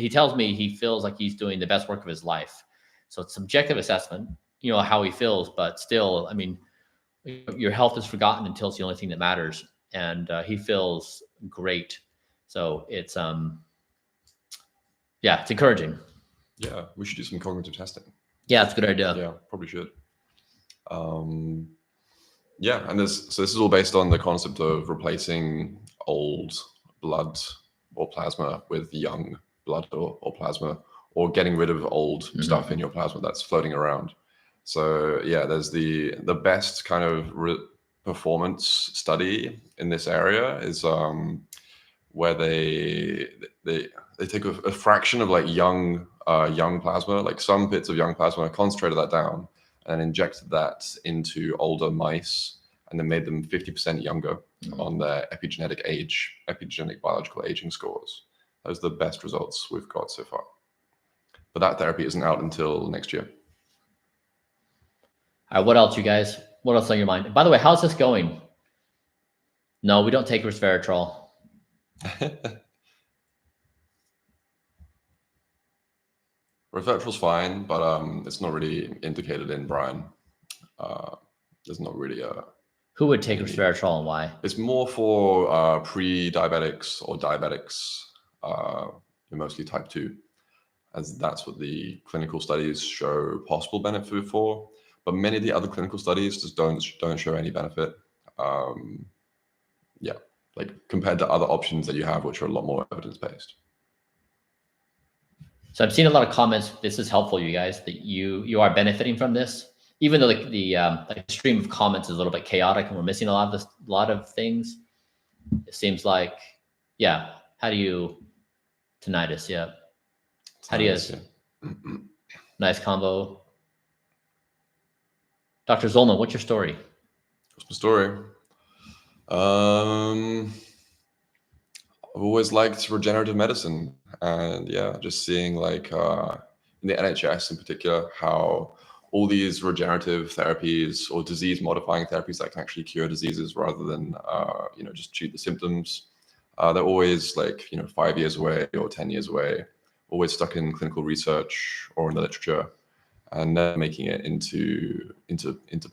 tells me he feels like he's doing the best work of his life. So it's subjective assessment, how he feels, but still, I mean, your health is forgotten until it's the only thing that matters. And he feels great. So it's, it's encouraging. Yeah, we should do some cognitive testing. Yeah, it's a good idea. Yeah, probably should. Yeah, and this is all based on the concept of replacing old blood or plasma with young blood or plasma, or getting rid of old stuff in your plasma that's floating around. So yeah, there's the best kind of performance study in this area is where they take a fraction of like young plasma, like some bits of young plasma, concentrated that down and injected that into older mice, and then made them 50% younger on their epigenetic biological aging scores. Those are the best results we've got so far. But that therapy isn't out until next year. All right, what else, you guys? What else on your mind? By the way, how's this going? No, we don't take resveratrol. Resveratrol's fine, but it's not really indicated in Bryan. There's not really a... Who would take resveratrol and why? It's more for pre-diabetics or diabetics, mostly type 2, as that's what the clinical studies show possible benefit for. But many of the other clinical studies just don't show any benefit. Yeah, like compared to other options that you have, which are a lot more evidence-based. So I've seen a lot of comments. This is helpful, you guys, that you are benefiting from this, even though the stream of comments is a little bit chaotic and we're missing a lot of things. It seems like, yeah. How do you tinnitus? Yeah. How do you? Yeah. Nice combo. Dr. Zollman, what's your story? What's my story? I've always liked regenerative medicine, and yeah, just seeing like in the NHS in particular, how all these regenerative therapies or disease modifying therapies that can actually cure diseases rather than just treat the symptoms, they're always like 5 years away or 10 years away, always stuck in clinical research or in the literature, and never making it into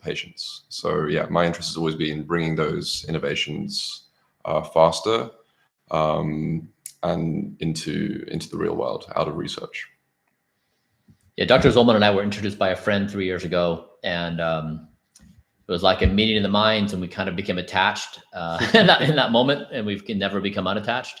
patients. So yeah, my interest has always been bringing those innovations faster and into the real world, out of research. Yeah, Dr. Zollman and I were introduced by a friend 3 years ago, and it was like a meeting of the minds, and we kind of became attached in that moment, and we've never become unattached.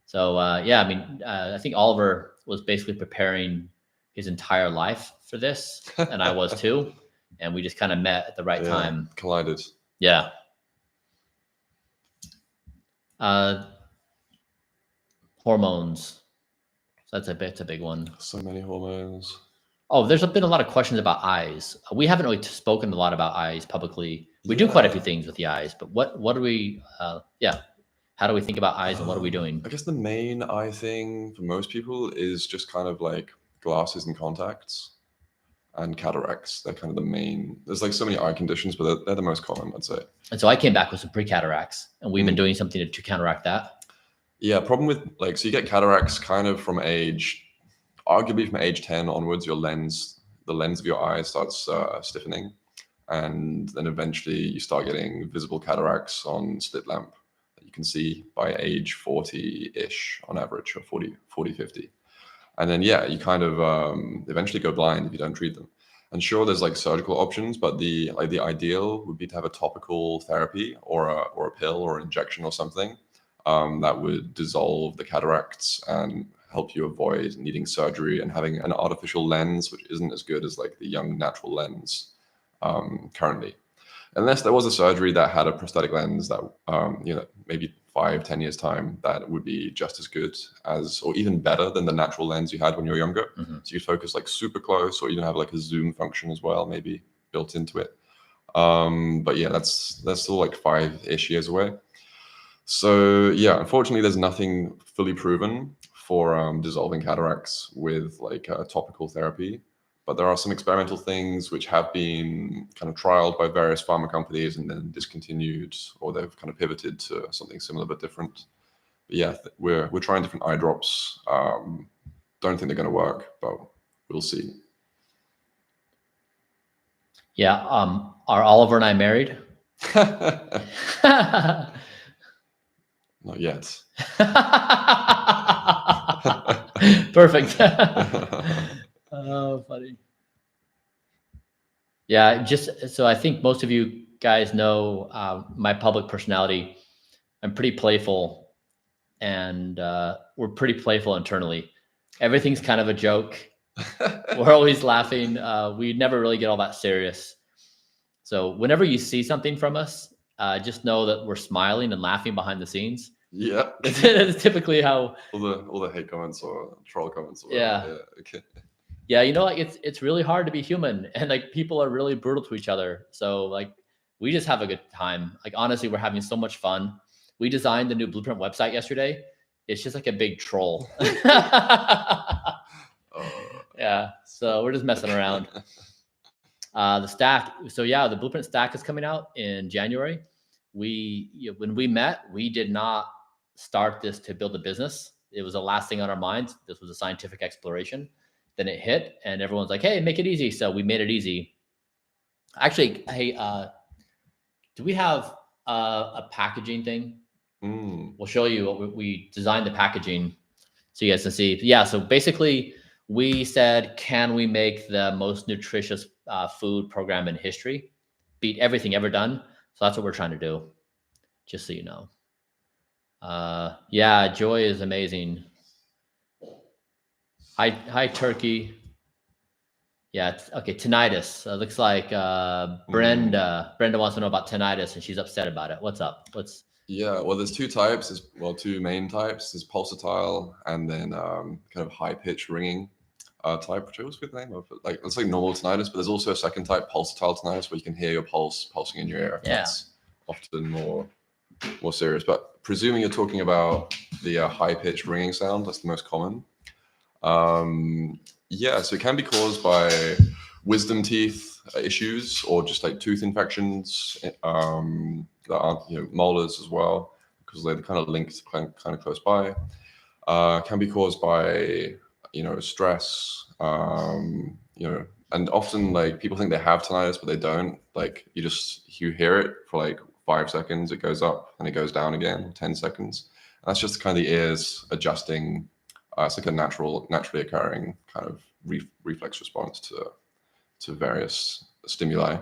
So yeah, I mean, I think Oliver was basically preparing his entire life for this, and I was too, and we just kind of met at the right time. Collided. Yeah. Hormones. So that's a big one. So many hormones. Oh, there's been a lot of questions about eyes. We haven't really spoken a lot about eyes publicly. We do quite a few things with the eyes, but what do we? How do we think about eyes, and what are we doing? I guess the main eye thing for most people is just kind of like glasses and contacts and cataracts. They're kind of the main. There's like so many eye conditions, but they're the most common, I'd say. And so I came back with some pre-cataracts, and we've been doing something to counteract that. Yeah, problem with so you get cataracts kind of arguably from age 10 onwards, the lens of your eye starts stiffening, and then eventually you start getting visible cataracts on slit lamp that you can see by age 40-ish on average, or 40, 50. And then, yeah, you kind of eventually go blind if you don't treat them. And sure, there's like surgical options, but the ideal would be to have a topical therapy or a pill or an injection or something that would dissolve the cataracts and help you avoid needing surgery and having an artificial lens, which isn't as good as like the young natural lens currently. Unless there was a surgery that had a prosthetic lens that, maybe 5-10 years time, that would be just as good as, or even better than the natural lens you had when you were younger. Mm-hmm. So you focus like super close, or even have like a zoom function as well, maybe built into it. But yeah, that's still like 5-ish years away. So yeah, unfortunately, there's nothing fully proven for dissolving cataracts with like topical therapy. But there are some experimental things which have been kind of trialed by various pharma companies and then discontinued, or they've kind of pivoted to something similar but different. But yeah, we're trying different eye drops. Don't think they're going to work, but we'll see. Yeah. Are Oliver and I married? Not yet. Perfect. Oh, funny. Yeah, just so I think most of you guys know my public personality. I'm pretty playful, and we're pretty playful internally. Everything's kind of a joke. We're always laughing. We never really get all that serious. So whenever you see something from us, just know that we're smiling and laughing behind the scenes. Yeah. That's typically how. all the hate comments or troll comments. Or Yeah. whatever. Yeah. Okay. Yeah, you know, like it's really hard to be human, and like people are really brutal to each other. So like we just have a good time. Like honestly, we're having so much fun. We designed the new Blueprint website yesterday. It's just like a big troll. Yeah, so we're just messing around. The stack. So yeah, the Blueprint stack is coming out in January. When we met, we did not start this to build a business. It was the last thing on our minds. This was a scientific exploration. Then it hit, and everyone's like, "Hey, make it easy." So we made it easy. Actually, hey, do we have a packaging thing? We'll show you what we designed the packaging, so you guys can see. Yeah. So basically, we said, can we make the most nutritious food program in history, beat everything ever done? So that's what we're trying to do. Just so you know. Yeah, Joy is amazing. Hi, Turkey. Yeah, okay, tinnitus. Looks like Brenda. Brenda wants to know about tinnitus, and she's upset about it. What's up? Yeah, well, there's two types. Two main types. There's pulsatile and then kind of high-pitched ringing type, which I always forget the name of. Like it's like normal tinnitus, but there's also a second type, pulsatile tinnitus, where you can hear your pulse pulsing in your ear. Yeah. That's often more serious. But presuming you're talking about the high-pitched ringing sound, that's the most common. Yeah, so it can be caused by wisdom teeth issues or just like tooth infections that aren't, molars as well, because they're kind of linked kind of close by. Can be caused by, stress, and often like people think they have tinnitus, but they don't. Like you hear it for like 5 seconds, it goes up and it goes down again, 10 seconds. And that's just kind of the ears adjusting. It's like a naturally occurring kind of reflex response to various stimuli.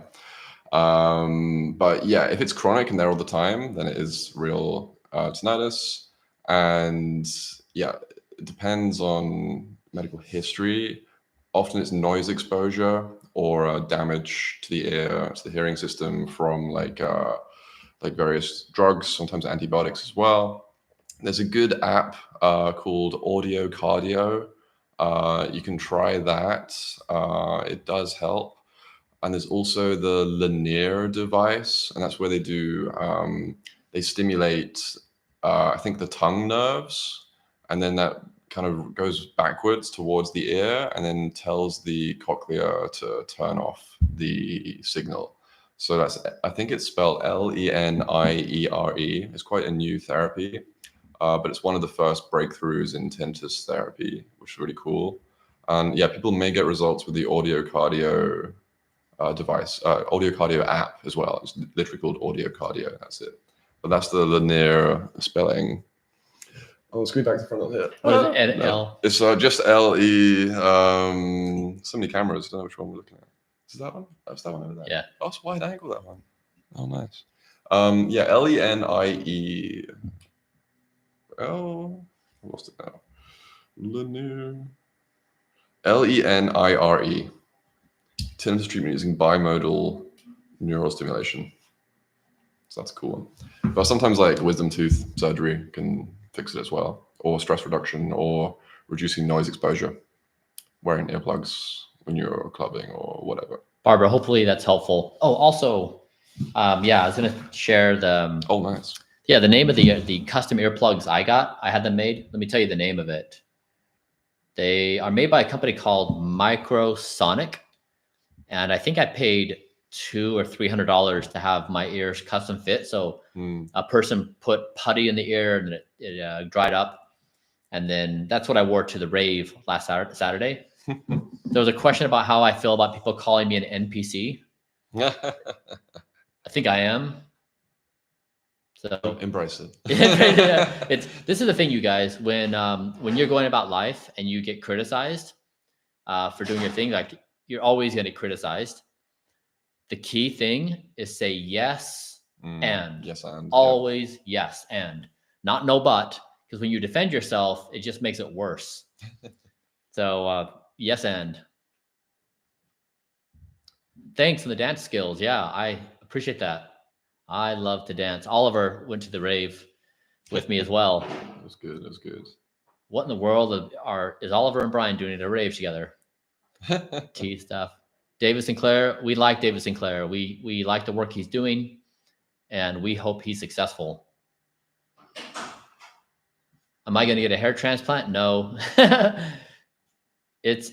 But yeah, if it's chronic and there all the time, then it is real tinnitus. And yeah, it depends on medical history. Often it's noise exposure or damage to the ear, to the hearing system from like various drugs, sometimes antibiotics as well. There's a good app called Audio Cardio. You can try that. It does help. And there's also the Linear device, and that's where they stimulate, I think, the tongue nerves, and then that kind of goes backwards towards the ear and then tells the cochlea to turn off the signal. So I think it's spelled Leniere. It's quite a new therapy. But it's one of the first breakthroughs in tinnitus therapy, which is really cool. And yeah, people may get results with the Audio Cardio device, Audio Cardio app as well. It's literally called Audio Cardio. That's it. But that's the linear spelling. Oh, let's go back to the front of here. What is it? L? It's just LE. So many cameras. I don't know which one we're looking at. Is that one? That's that one over there. Yeah. Oh, it's wide angle, that one. Oh, nice. Yeah, LENIE. Oh, I lost it now. Linear. LENIRE. Tinnitus treatment using bimodal neural stimulation. So that's a cool one. But sometimes like wisdom tooth surgery can fix it as well, or stress reduction, or reducing noise exposure, wearing earplugs when you're clubbing or whatever. Barbara, hopefully that's helpful. Oh, also, yeah, I was gonna share the. Oh, nice. Yeah, the name of the custom earplugs I got, I had them made. Let me tell you the name of it. They are made by a company called Microsonic, and I think I paid $200 or $300 to have my ears custom fit. So a person put putty in the ear and it dried up, and then that's what I wore to the rave last Saturday. There was a question about how I feel about people calling me an NPC. I think I am. So embrace it. This is the thing, you guys. When you're going about life and you get criticized for doing your thing, like you're always going to get criticized. The key thing is say yes and yes and always yes and not no but, because when you defend yourself, it just makes it worse. So yes and. Thanks for the dance skills. Yeah, I appreciate that. I love to dance. Oliver went to the rave. with me as well. It was good. It was good. What in the world is Oliver and Bryan doing at a rave together? Tea stuff. David Sinclair, we like David Sinclair. We like the work he's doing, and we hope he's successful. Am I going to get a hair transplant? No.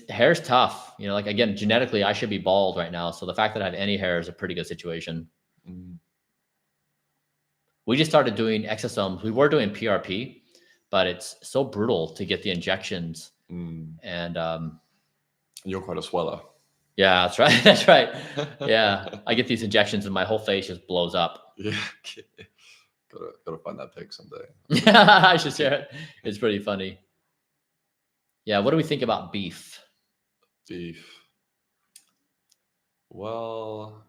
Hair's tough. You know, like again, genetically, I should be bald right now. So the fact that I have any hair is a pretty good situation. We just started doing exosomes. We were doing PRP, but it's so brutal to get the injections. And you're quite a sweller. Yeah, that's right. That's right. Yeah, I get these injections and my whole face just blows up. Yeah, gotta find that pic someday. Yeah, I should share it. It's pretty funny. Yeah, what do we think about beef? Beef. Well,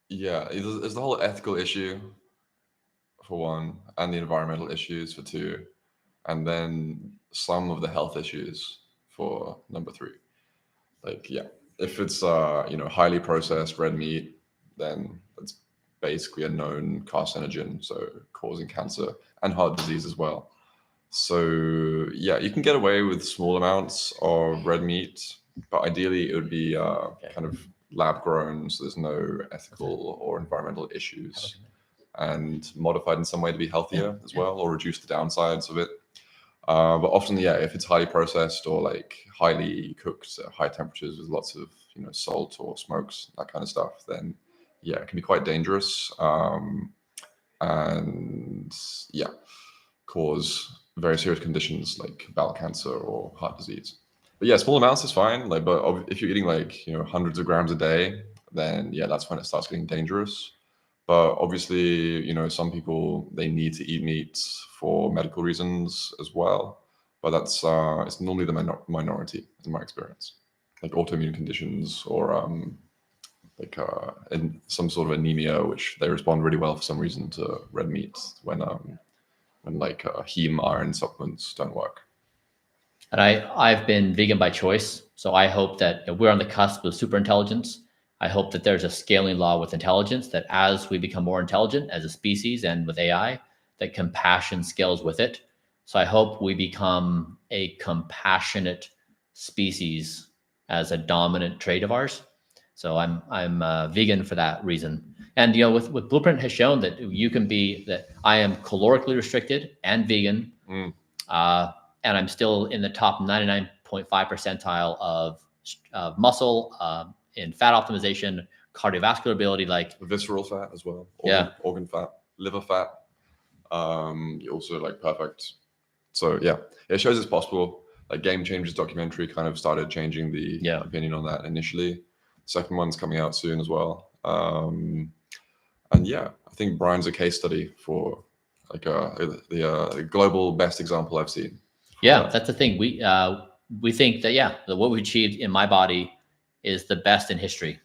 yeah, there's the whole ethical issue for one, and the environmental issues for two, and then some of the health issues for number three. Like, yeah, if it's highly processed red meat, then that's basically a known carcinogen, so causing cancer and heart disease as well. So yeah, you can get away with small amounts of red meat, but ideally it would be kind of lab grown, so there's no ethical or environmental issues, and modified in some way to be healthier as well, or reduce the downsides of it. But often, yeah, if it's highly processed or like highly cooked at high temperatures with lots of salt or smokes, that kind of stuff, then yeah, it can be quite dangerous, and yeah, cause very serious conditions like bowel cancer or heart disease. But yeah, small amounts is fine. Like, but if you're eating like hundreds of grams a day, then yeah, that's when it starts getting dangerous. But obviously, some people, they need to eat meat for medical reasons as well. But that's it's normally the minority in my experience, like autoimmune conditions or in some sort of anemia, which they respond really well for some reason to red meat when like heme iron supplements don't work. And I've been vegan by choice, so I hope that we're on the cusp of super intelligence. I hope that there's a scaling law with intelligence, that as we become more intelligent as a species and with AI, that compassion scales with it. So I hope we become a compassionate species as a dominant trait of ours. So I'm vegan for that reason. And with Blueprint has shown that you can be that I am calorically restricted and vegan, and I'm still in the top 99.5 percentile of muscle, in fat optimization, cardiovascular ability, like visceral fat as well. Organ fat, liver fat. You're also like perfect. So yeah, it shows it's possible. Like Game Changers documentary kind of started changing the opinion on that initially. Second one's coming out soon as well. And yeah, I think Bryan's a case study for like the global best example I've seen. Yeah, that's the thing. We think that what we achieved in my body is the best in history.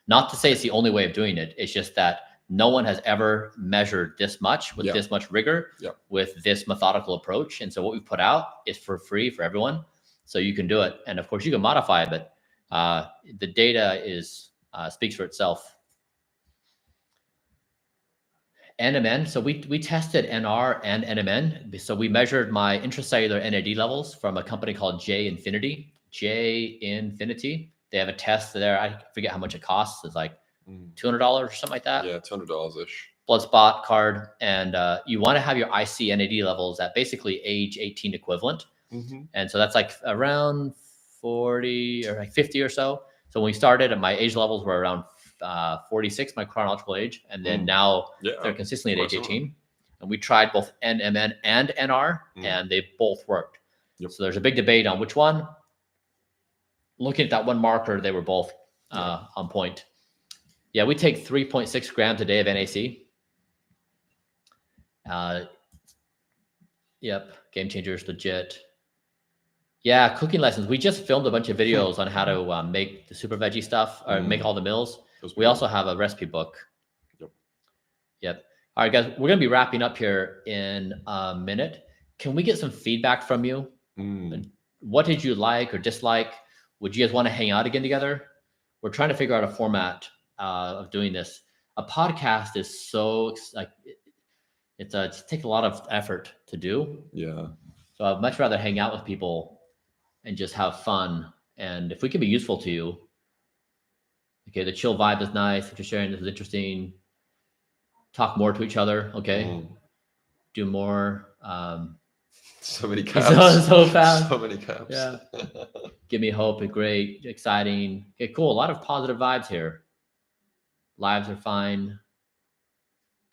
Not to say it's the only way of doing it. It's just that no one has ever measured this much with this much rigor, with this methodical approach. And so what we put out is for free for everyone. So you can do it. And of course you can modify it, but the data speaks for itself. NMN. So we tested NR and NMN. So we measured my intracellular NAD levels from a company called J Infinity. They have a test there. I forget how much it costs. It's like $200 or something like that. Yeah, $200-ish. Blood spot card. And you want to have your IC NAD levels at basically age 18 equivalent. And so that's like around 40 or like 50 or so. So when we started, my age levels were around 46, my chronological age. And then now they're consistently at age 18. And we tried both NMN and NR, and they both worked. So there's a big debate on which one. Looking at that one marker, they were both on point. Yeah, we take 3.6 grams a day of NAC. Game Changers, legit. Yeah, cooking lessons. We just filmed a bunch of videos on how to make the super veggie stuff, or make all the meals. We also have a recipe book. Yep. All right, guys, we're going to be wrapping up here in a minute. Can we get some feedback from you? What did you like or dislike? Would you guys want to hang out again together? We're trying to figure out a format of doing this. A podcast is so like it takes a lot of effort to do. Yeah. So I'd much rather hang out with people and just have fun. And if we can be useful to you, okay, the chill vibe is nice. What you're sharing is interesting. Talk more to each other. Okay, do more. So many So, cabs. so fast. So many cabs. Yeah. Give me hope. Great, exciting. Okay, cool. A lot of positive vibes here. Lives are fine.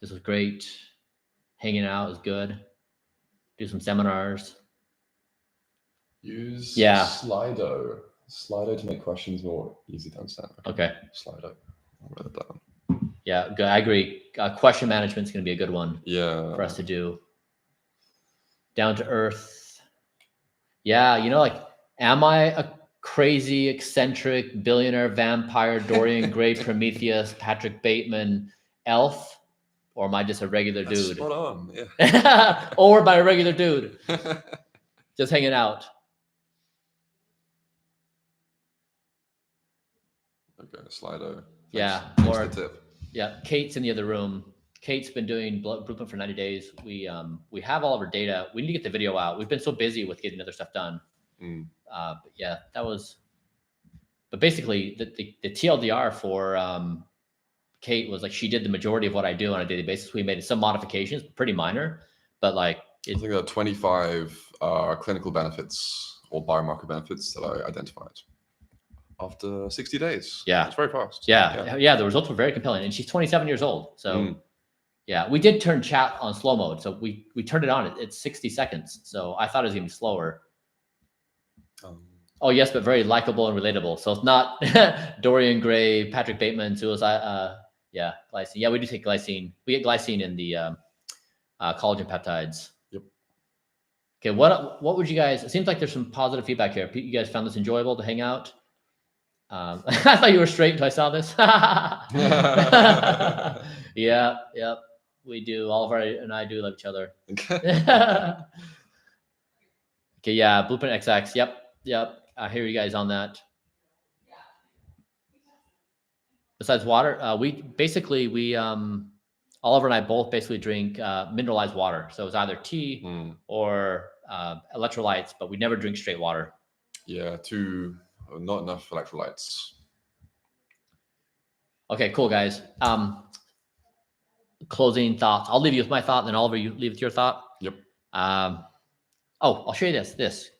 This was great. Hanging out is good. Do some seminars. Use Yeah. Slido. Slido to make questions more easy to understand. Okay. Slido. I'll write it down. Yeah, good. I agree. Question management is going to be a good one Yeah. for us to do. Down to earth. Yeah, you know, like, am I a crazy, eccentric, billionaire, vampire, Dorian Gray, Prometheus, Patrick Bateman, elf? Or am I just a regular That's dude? spot on. Yeah. Or by a regular dude, just hanging out. Okay, Slido. Yeah, Thanks or for the tip. yeah, Kate's in the other room. Kate's been doing Blueprint for 90 days. We have all of our data. We need to get the video out. We've been so busy with getting other stuff done. But yeah, that was. But basically, the TLDR for Kate was like she did the majority of what I do on a daily basis. We made some modifications, pretty minor, but like I think there are 25 clinical benefits or biomarker benefits that I identified after 60 days. Yeah. It's very fast. Yeah. The results were very compelling, and she's 27 years old. So yeah, we did turn chat on slow mode. So we turned it on. It's 60 seconds. So I thought it was gonna be slower. Oh yes, but very likable and relatable. So it's not Dorian Gray, Patrick Bateman, suicide. Yeah, glycine. Yeah, we do take glycine. We get glycine in the collagen peptides. Yep. Okay, what would you guys? It seems like there's some positive feedback here. You guys found this enjoyable to hang out. I thought you were straight until I saw this. Yeah, yep. We do. Oliver and I do love each other. Okay, yeah, Blueprint XX. Yep. I hear you guys on that. Besides water, Oliver and I both basically drink mineralized water. So it's either tea or electrolytes, but we never drink straight water. Yeah, not enough electrolytes. Okay, cool, guys. Closing thoughts. I'll leave you with my thought, and then Oliver, you leave with your thought. Yep. I'll show you this.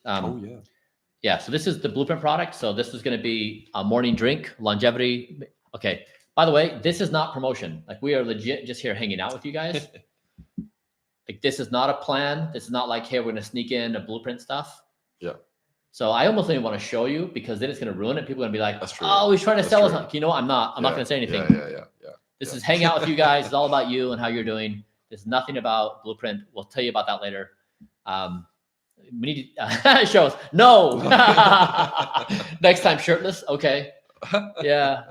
Yeah, so this is the Blueprint product. So this is going to be a morning drink, longevity. Okay. By the way, this is not promotion. Like, we are legit just here hanging out with you guys. Like, this is not a plan. This is not like, hey, we're going to sneak in a Blueprint stuff. Yeah. So I almost don't even want to show you, because then it's going to ruin it. People are going to be like, That's true. oh, he's trying to sell us. True. You know what? I'm not going to say anything. Yeah. This is hang out with you guys. It's all about you and how you're doing. There's nothing about Blueprint. We'll tell you about that later. We need to show us. No. Next time shirtless. Okay. Yeah.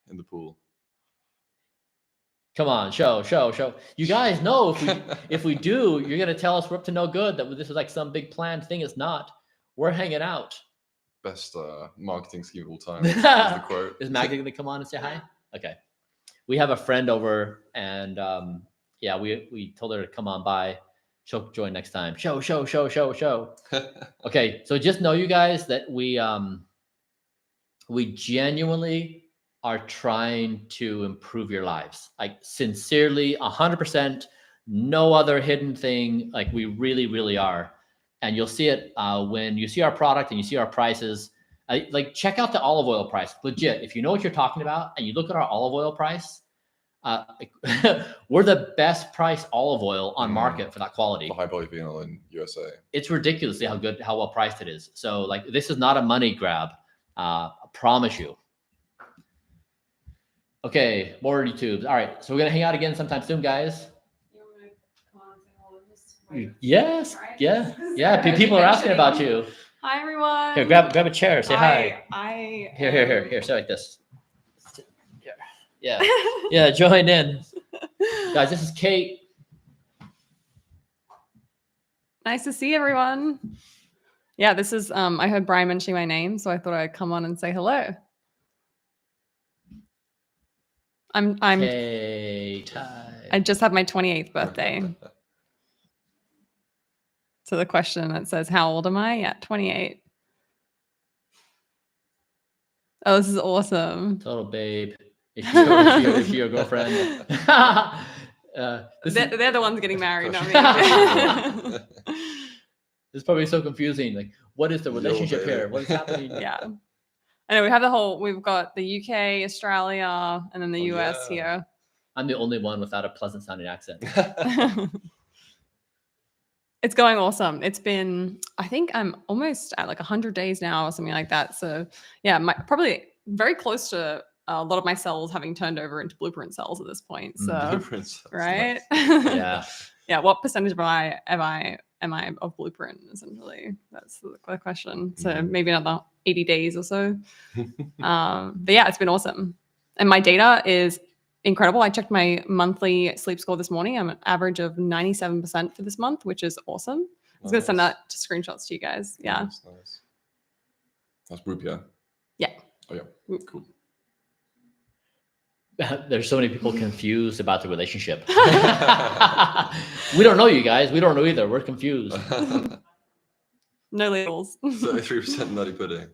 In the pool. Come on, show. You guys know if we do, you're gonna tell us we're up to no good. That this is like some big planned thing. It's not. We're hanging out. Best marketing scheme of all time. Is the quote. Is Maggie gonna come on and say hi? Okay. We have a friend over, and we told her to come on by. She'll join next time. Show. Okay, so just know, you guys, that we genuinely are trying to improve your lives. Like, sincerely, 100%, no other hidden thing. Like, we really, really are. And you'll see it when you see our product and you see our prices. Like, check out the olive oil price. Legit, if you know what you're talking about and you look at our olive oil price, we're the best priced olive oil on market for that quality. The high polyphenol in USA. It's ridiculously how well priced it is. So, like, this is not a money grab. I promise you. Okay, more YouTubes. All right, so we're gonna hang out again sometime soon, guys. You want me to come on and say hello to this? Yes, yeah. People are asking about you. Hi, everyone. Here, grab a chair. Say hi. Here. Say like this. Here. Yeah. Join in, guys. This is Kate. Nice to see everyone. Yeah, this is. I heard Bryan mentioning my name, so I thought I'd come on and say hello. I'm Kate. Hi. I just had my 28th birthday. So the question that says, how old am I? Yeah, 28. Oh, this is awesome. Total babe. Is she your girlfriend? They're the ones getting married, not me. It's probably so confusing. Like, what is the Yo, relationship baby. here? What is happening? Yeah. I know we've got the UK, Australia, and then the US here. I'm the only one without a pleasant sounding accent. It's going awesome. It's been, I think I'm almost at like 100 days now or something like that. So yeah, probably very close to a lot of my cells having turned over into blueprint cells at this point. So Blueprints, that's right? nice. Yeah. Yeah. What percentage am I of blueprint? Essentially, that's the question. So maybe another 80 days or so. But yeah, it's been awesome, and my data is incredible. I checked my monthly sleep score this morning. I'm an average of 97% for this month, which is awesome. I was gonna send that to screenshots to you guys. Yeah. Nice. That's Whoop, yeah? Yeah. Oh, yeah. Whoop. Cool. There's so many people confused about the relationship. We don't know, you guys. We don't know either. We're confused. No labels. 33% nutty pudding.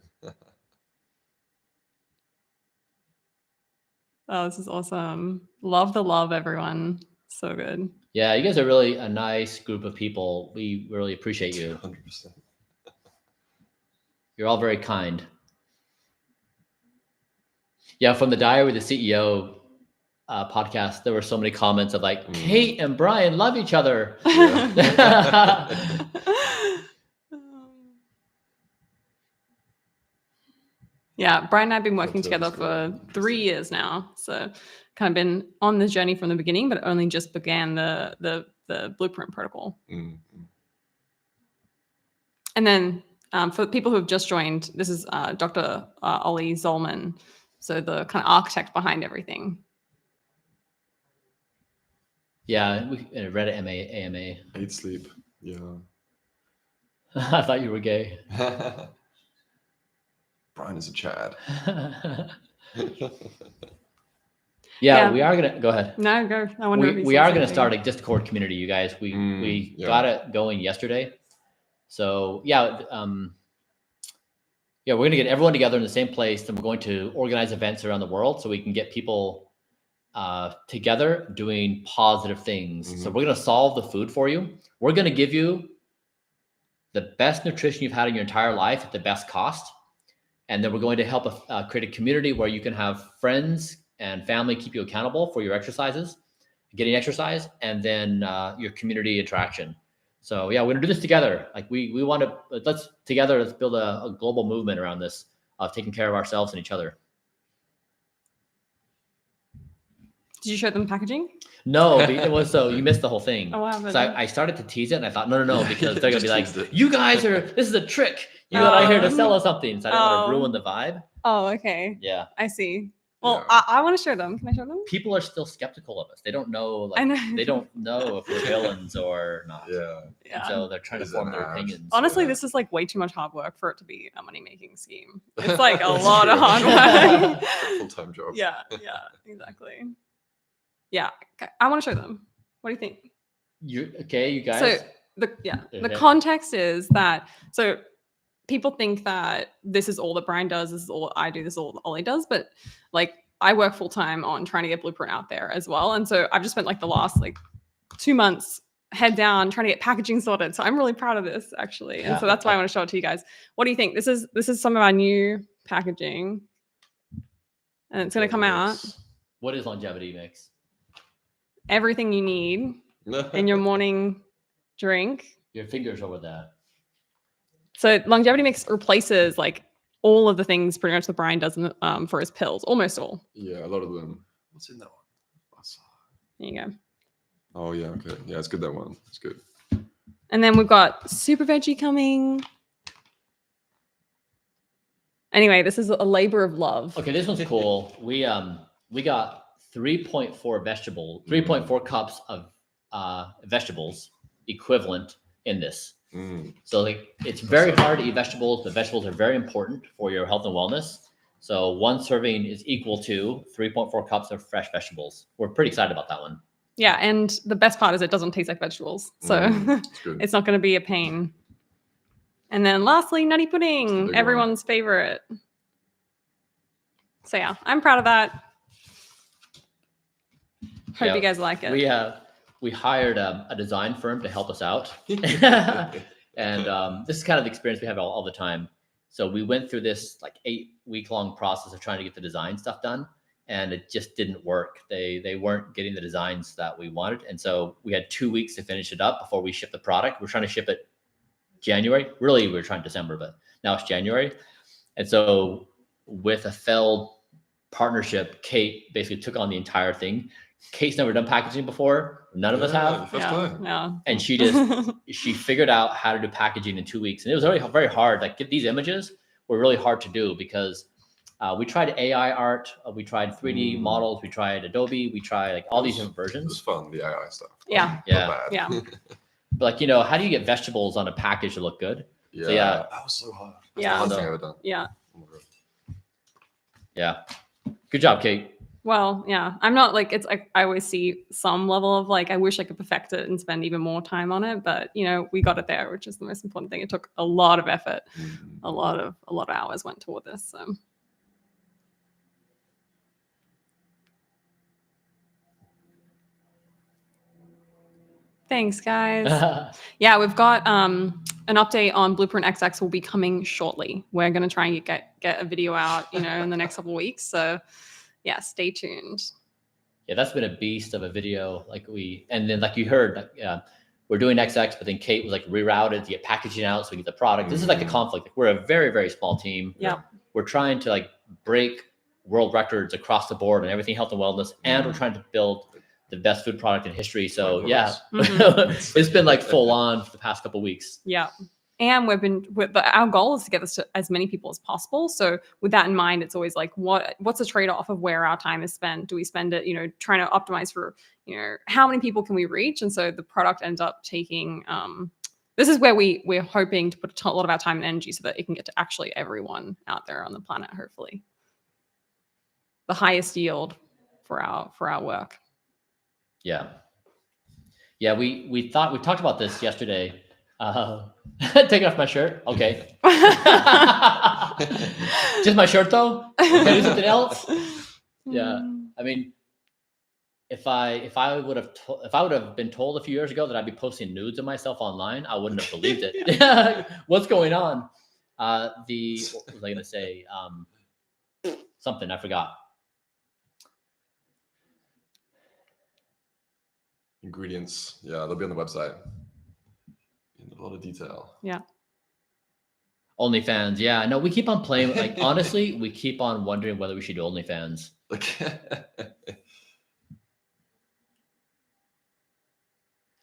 Oh, this is awesome. Love the love, everyone. So good. Yeah, you guys are really a nice group of people. We really appreciate you. 100%. You're all very kind. Yeah, from the Diary with the CEO podcast, there were so many comments of like, Kate and Bryan love each other. Yeah, Bryan and I have been working That's together good. for 3 years now. So kind of been on this journey from the beginning, but only just began the blueprint protocol. And then for people who have just joined, this is Dr. Ollie Zolman. So the kind of architect behind everything. Yeah, we read it AMA. Hate sleep. Yeah. I thought you were gay. Bryan is a Chad. Yeah, we are gonna go ahead. No, go. I wonder if We are gonna start a Discord community, you guys. We got it going yesterday. So yeah, we're gonna get everyone together in the same place, and we're going to organize events around the world so we can get people together doing positive things. So we're gonna solve the food for you. We're gonna give you the best nutrition you've had in your entire life at the best cost. And then we're going to help create a community where you can have friends and family keep you accountable for your exercises, getting exercise, and then your community interaction. So yeah, we're gonna do this together. Like we want to, let's build a global movement around this of taking care of ourselves and each other. Did you show them packaging? No, it was so you missed the whole thing. Oh, wow. So I started to tease it, and I thought, no, because they're gonna be like, you guys are. This is a trick. You got out here to sell us something, so I don't want to ruin the vibe. Oh, okay. Yeah. I see. Well, Yeah. I want to show them. Can I show them? People are still skeptical of us. They don't know. I know. They don't know if we're villains or not. Yeah. Yeah. So they're trying to Is form an their ad. opinions. Honestly, Yeah. this is like way too much hard work for it to be a money-making scheme. It's like a lot of hard work. Full-time job. Yeah, exactly. Yeah, I want to show them. What do you think? You guys. So the Okay. context is that people think that this is all that Bryan does, this is all I do, this is all Ollie does, but like I work full time on trying to get Blueprint out there as well, and so I've just spent like the last 2 months head down trying to get packaging sorted. So I'm really proud of this actually, and so that's why I want to show it to you guys. What do you think? This is some of our new packaging, and it's going to come out. What is longevity mix? Everything you need in your morning drink. Your fingers over that. So longevity mix replaces like all of the things pretty much that Bryan does for his pills, almost all. Yeah, a lot of them. What's in that one? There you go. Oh yeah, okay. Yeah, it's good, that one. It's good. And then we've got super veggie coming. Anyway, this is a labor of love. Okay, this one's cool. We got 3.4 cups of vegetables equivalent in this. So it's very hard to eat vegetables, but vegetables are very important for your health and wellness. So one serving is equal to 3.4 cups of fresh vegetables. We're pretty excited about that one. Yeah, and the best part is it doesn't taste like vegetables, so It's good. it's not going to be a pain. And then lastly, nutty It's the pudding, big everyone's favorite. So yeah, I'm proud of that. Hope Yeah, you guys like it. We hired a design firm to help us out. And this is kind of the experience we have all the time. So we went through this like 8-week-long process of trying to get the design stuff done, and it just didn't work. They weren't getting the designs that we wanted, and so we had 2 weeks to finish it up before we shipped the product. We're trying to ship it January. Really, we were trying December, but now it's January. And so with a failed partnership, Kate basically took on the entire thing. Kate's never done packaging before. None of us have. First Yeah, time. yeah. And she figured out how to do packaging in 2 weeks. And it was very, very hard. Like these images were really hard to do because we tried AI art, we tried 3D models, we tried Adobe, we tried like all these different It was versions. fun, the AI stuff. Yeah. Yeah. Not bad. Yeah. But like, how do you get vegetables on a package to look good? Yeah. So, yeah. That was so hard. That's Yeah. the hardest So- thing I've ever done. Yeah. Oh my God. Yeah. Good job, Kate. Well, yeah, I'm not like it's like I always see some level of like I wish I could perfect it and spend even more time on it, but we got it there, which is the most important thing. It took a lot of effort, a lot of hours went toward this. So thanks, guys. Yeah, we've got an update on Blueprint XX will be coming shortly. We're gonna try and get a video out, in the next couple of weeks. So yeah, stay tuned. Yeah, that's been a beast of a video. And then like you heard, we're doing XX, but then Kate was like rerouted to get packaging out so we get the product. This is like a conflict. Like, we're a very, very small team. Yeah. We're trying to like break world records across the board and everything health and wellness, and we're trying to build the best food product in history. So yeah, it's been like full on for the past couple of weeks. Yeah. And our goal is to get this to as many people as possible. So with that in mind, it's always like, what's the trade-off of where our time is spent? Do we spend it, trying to optimize for, how many people can we reach? And so the product ends up taking, this is where we're hoping to put a lot of our time and energy so that it can get to actually everyone out there on the planet, hopefully. The highest yield for our work. Yeah. Yeah, we talked about this yesterday. Taking off my shirt. Okay. Just my shirt though? Can I do something else? Yeah. I mean, if I would have been told a few years ago that I'd be posting nudes of myself online, I wouldn't have believed it. What's going on? What was I gonna say? Something I forgot. Ingredients. Yeah, they'll be on the website. In a lot of detail. Yeah. OnlyFans. Yeah. No, we keep on playing. Like, honestly, we keep on wondering whether we should do OnlyFans.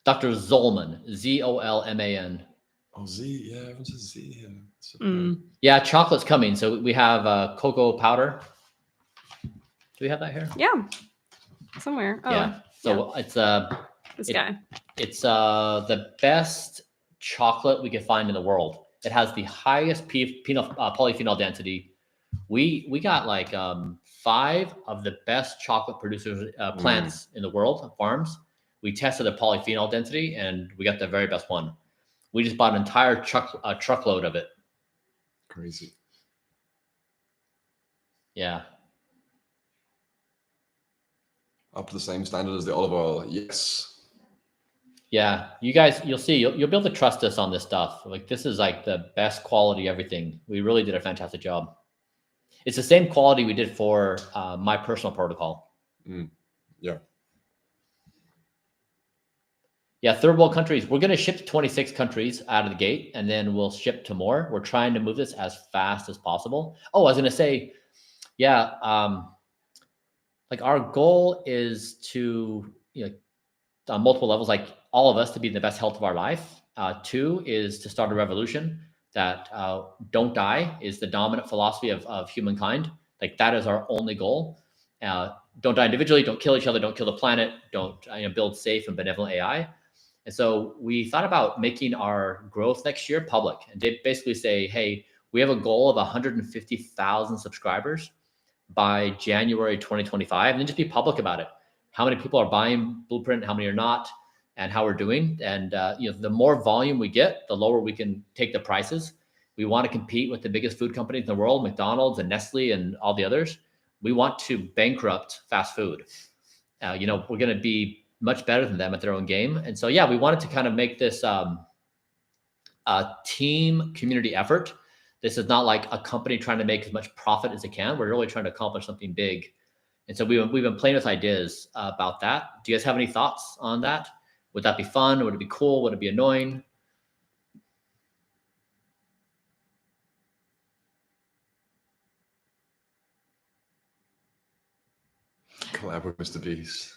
Dr. Zolman, Zolman. Oh, Z. Yeah, everyone says Z here. So Yeah, chocolate's coming. So we have cocoa powder. Do we have that here? Yeah. Somewhere. Oh, Yeah. So it's this guy. It's the best chocolate we can find in the world. It has the highest polyphenol density. We got like 5 of the best chocolate producers plants in the world, farms. We tested the polyphenol density and we got the very best one. We just bought an entire truckload of it. crazy. Yeah. Up to the same standard as the olive oil. Yes. Yeah, you guys, you'll see, you'll be able to trust us on this stuff. Like, this is like the best quality everything. We really did a fantastic job. It's the same quality we did for my personal protocol. Yeah. Yeah, third world countries. We're going to ship to 26 countries out of the gate, and then we'll ship to more. We're trying to move this as fast as possible. Oh, I was going to say, yeah, like our goal is to, on multiple levels, like all of us to be in the best health of our life. 2 is to start a revolution that don't die is the dominant philosophy of humankind. Like, that is our only goal. Don't die individually, don't kill each other, don't kill the planet, don't build safe and benevolent AI. And so we thought about making our growth next year public, and they basically say, hey, we have a goal of 150,000 subscribers by January 2025, and then just be public about it. how many people are buying Blueprint, how many are not, and how we're doing. And the more volume we get, the lower we can take the prices. We want to compete with the biggest food companies in the world, McDonald's and Nestle and all the others. We want to bankrupt fast food. We're going to be much better than them at their own game. And so, we wanted to kind of make this a team community effort. This is not like a company trying to make as much profit as it can. We're really trying to accomplish something big. And so we've been playing with ideas about that. Do you guys have any thoughts on that? Would that be fun? Would it be cool? Would it be annoying? Collab with Mr. Beast.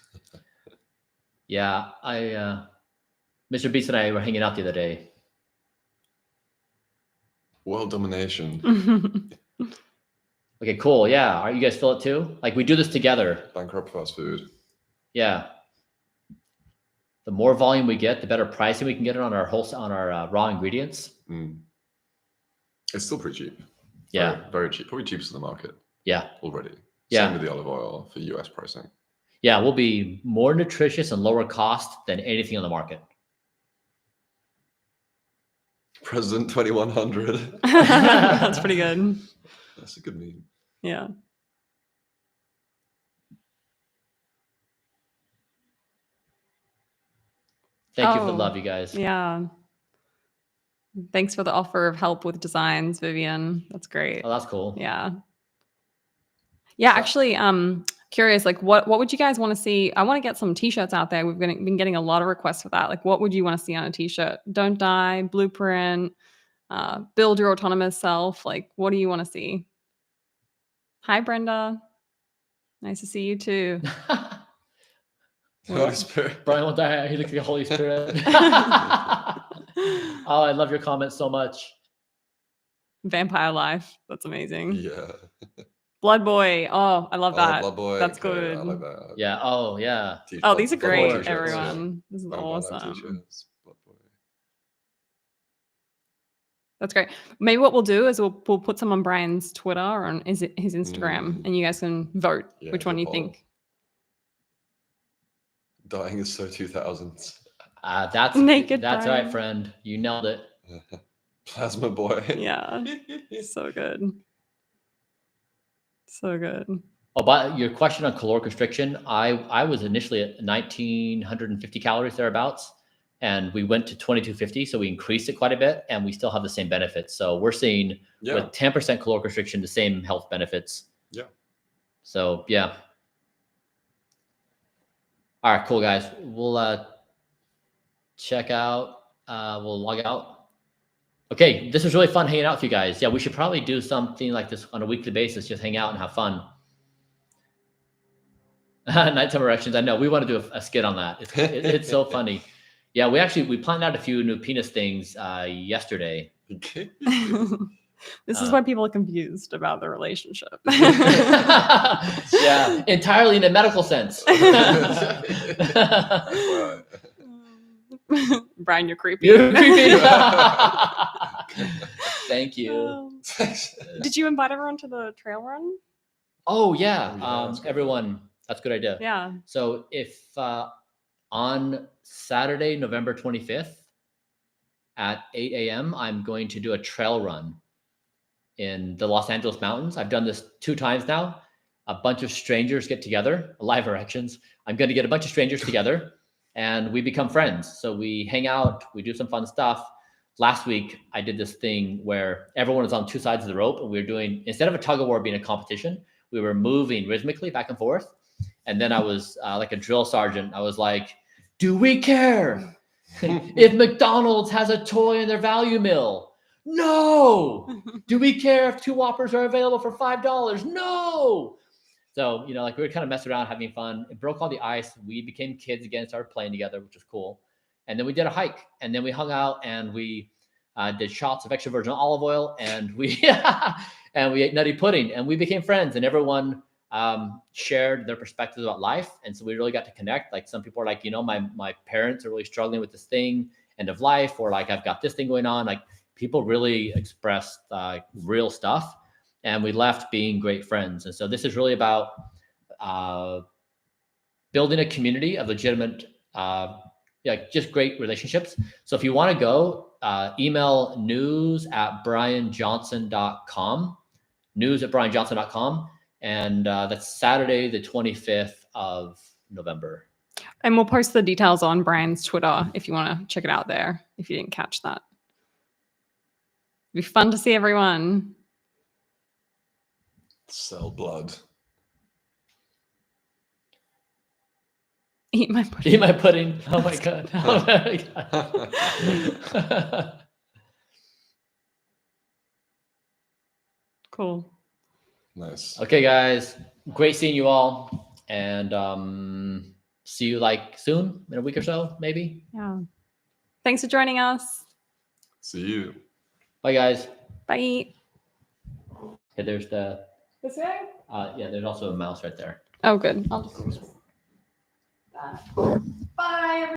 Yeah, Mr. Beast and I were hanging out the other day. World domination. Okay, cool. Yeah, are you guys feel it too? Like we do this together. Bankrupt fast food. Yeah. The more volume we get, the better pricing we can get it on our raw ingredients. It's still pretty cheap. Yeah, very cheap. Probably cheapest in the market. Yeah, already. Yeah, same with the olive oil for US pricing. Yeah, we'll be more nutritious and lower cost than anything on the market. President 2100. That's pretty good. That's a good meme. Yeah. Thank you for the love, you guys. Yeah. Thanks for the offer of help with designs, Vivian. That's great. Oh, that's cool. Yeah. Yeah, actually, curious, like what would you guys want to see? I want to get some t-shirts out there. We've been getting a lot of requests for that. Like what would you want to see on a t-shirt? Don't die, Blueprint, build your autonomous self. Like what do you want to see? Hi, Brenda. Nice to see you too. Holy Spirit. Bryan will die. He looks like the Holy Spirit. Oh, I love your comments so much. Vampire life. That's amazing. Yeah. Blood Boy. Oh, I love that. Blood Boy. That's okay, good. I like that. Yeah. Oh, yeah. Oh, these are Blood Boy great, t-shirts, everyone. This is Vampire Life awesome. t-shirts, Blood Boy. That's great. Maybe what we'll do is we'll put some on Bryan's Twitter or on his Instagram, and you guys can vote which one you think. Dying is so 2000s. That's Naked That's Bryan. right, friend. You nailed it. Plasma Boy. Yeah. So good. So good. Oh, but your question on caloric restriction, I was initially at 1,950 calories thereabouts, and we went to 2,250, so we increased it quite a bit, and we still have the same benefits. So we're seeing with 10% caloric restriction the same health benefits. Yeah. So yeah. All right, cool guys. We'll check out. We'll log out. Okay, this was really fun hanging out with you guys. Yeah, we should probably do something like this on a weekly basis. Just hang out and have fun. Nighttime erections. I know we want to do a skit on that. It's so funny. Yeah, we planned out a few new penis things yesterday. This is why people are confused about the relationship. Yeah, entirely in a medical sense. Bryan, you're creepy. You're creepy. Thank you. Did you invite everyone to the trail run? Oh yeah, everyone. That's a good idea. Yeah. So if on Saturday, November 25th at 8 a.m., I'm going to do a trail run in the Los Angeles mountains. I've done this 2 times now. A bunch of strangers get together, live erections. I'm going to get a bunch of strangers together and we become friends. So we hang out, we do some fun stuff. Last week, I did this thing where everyone was on 2 sides of the rope and we were doing, instead of a tug of war being a competition, we were moving rhythmically back and forth. And then I was like a drill sergeant. I was like, do we care if McDonald's has a toy in their value meal? No. Do we care if 2 Whoppers are available for $5? No. So, we were kind of messing around, having fun. It broke all the ice. We became kids again, started playing together, which was cool. And then we did a hike, and then we hung out and we did shots of extra virgin olive oil, and we ate nutty pudding, and we became friends, and everyone shared their perspectives about life. And so we really got to connect. Like some people are like, my parents are really struggling with this thing, end of life, or like, I've got this thing going on. Like people really expressed real stuff, and we left being great friends. And so this is really about building a community of legitimate, just great relationships. So if you want to go, email news@bryanjohnson.com, news@bryanjohnson.com. And that's Saturday, the 25th of November. And we'll post the details on Bryan's Twitter if you want to check it out there, if you didn't catch that. It'd be fun to see everyone. Cell blood. Eat my pudding. Eat my pudding. Oh my God. Oh my God. Cool. Nice. Okay, guys. Great seeing you all. And see you like soon, in a week or so, maybe. Yeah. Thanks for joining us. See you. Bye, guys. Bye. Okay, there's the, This way? there's also a mouse right there. Oh, good. I'll just that. Bye.